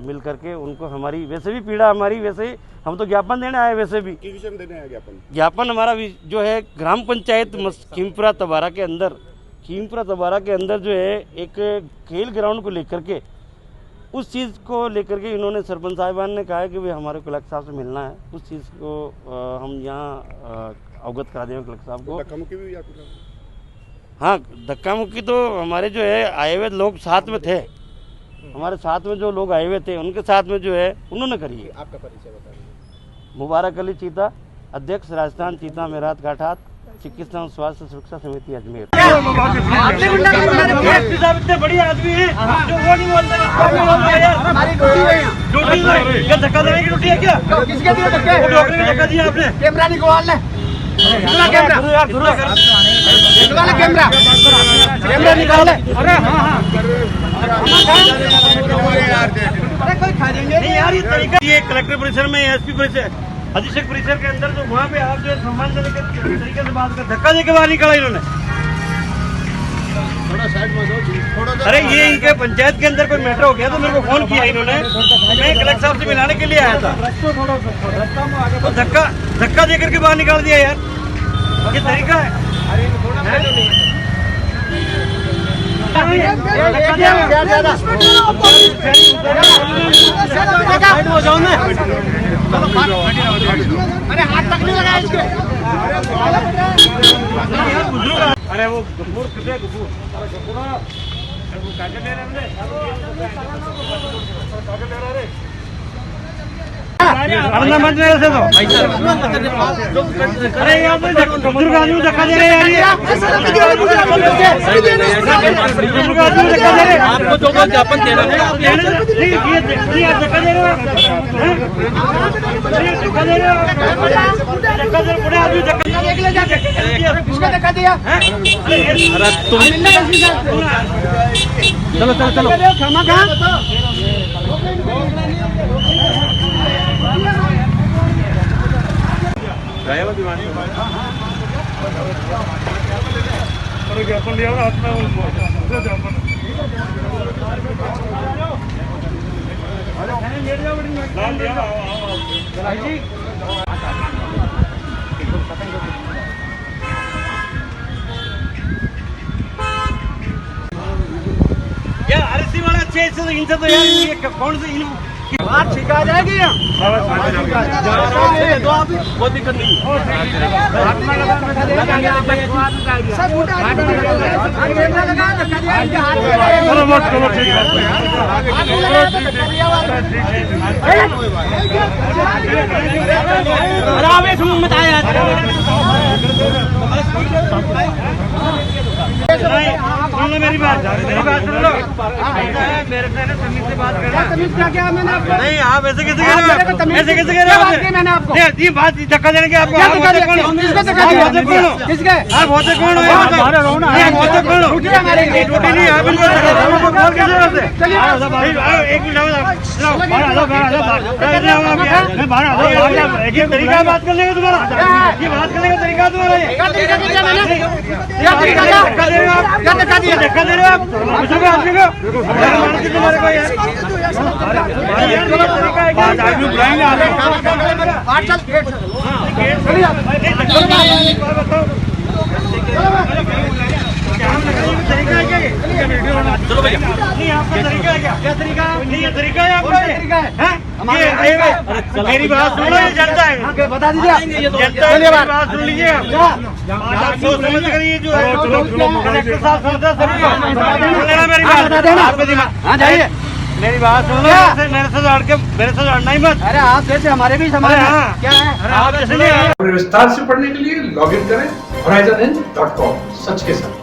मिल करके उनको हमारी वैसे भी पीड़ा हमारी, वैसे ही हम तो ज्ञापन देने आए, वैसे भी विषय में देने आए ज्ञापन हमारा जो है ग्राम पंचायत खीमपुरा तबारा के अंदर जो है एक खेल ग्राउंड को लेकर के, उस चीज़ को लेकर के इन्होंने सरपंच साहिबान ने कहा है कि भाई हमारे कलेक्टर साहब से मिलना है। उस चीज़ को हम यहाँ अवगत करा देंगे कलेक्टर साहब को। धक्का मुक्की भी? हाँ, धक्का मुक्की तो हमारे जो है आए हुए लोग साथ में थे, हमारे साथ में जो लोग आए हुए थे उनके साथ में जो है उन्होंने करी है। आपका परिचय बताइए। मुबारक अली चीता, अध्यक्ष राजस्थान चीता मेरात काठात चिकित्सा और स्वास्थ्य सुरक्षा समिति अजमेर। इतने बड़ी आदमी है जो वो नहीं बोलते, धक्का देने की ड्यूटी है क्या? किसके दिया धक्के? धक्का दिया आपने? कैमरा निकाल ले, कैमरा निकाल ले। अरे हाँ, कोई खा देंगे नहीं यार, ये तरीका। ये कलेक्टर परिसर में, एसपी परिसर, अधीक्षक परिसर के अंदर जो वहाँ पे आप जो सम्मान देने के तरीके से बात कर, धक्का देके बाहर निकाला इन्होंने। थोड़ा साइड में दो। अरे ये इनके पंचायत के अंदर कोई मैटर हो गया तो मेरे को फोन किया इन्होंने, मैं कलेक्टर साहब से मिलाने के लिए आया था, तो धक्का दे करके बाहर निकाल दिया यार, ये तरीका है। अरे हाथ तक नहीं लगाया इसके। अरे वो गफूर कितने गफूर कागज ले रहे से तो अरे यार बुजुर्ग आदमी धक्का दे रहे हैं, आपको जो ज्ञापन देना है धक्का दे रहे चलो चलो चलो क्षमा कहाँ ज्ञापन लिया यार, आरसी वाला अच्छे इनसे तो यार ये कौन से बात ठीक आ जाएगी यहाँ कोई दिक्कत नहीं चलो ठीक है। सुन लो मेरी बात सुन लो। मेरे से तमीज से बात करना। तमीज क्या मैंने आपको? नहीं आप ऐसे कैसे कह रहे हो? ऐसे कैसे कह रहे हो? मैंने आपको ये बात धक्का देने के आपको आप होते कौन हो? किसके? आप होते कौन हो? आप होते कौन हो? ड्यूटी नहीं आप एक मिनट तरीका बात करने का तुम्हारा ये बात करने का तरीका तुम्हारा धक्का दे रहे हो आप आदमी को तुम्हारे को चलो भैया आपका तरीका है क्या तरीका नहीं ये तरीका है आपका मेरी बात सुन लो जनता है बता दीजिए जनता बात सुन लीजिए आप सोच समझ कर ये जो कलेक्टर साहब सुनता मेरी बात जाइए मेरी बात सुन लो मेरे से लड़ना ही मत अरे आप जैसे हमारे भी समाज क्या है आप जैसे विस्तार से पढ़ने के लिए लॉग इन करें horizonhind.com सच के साथ।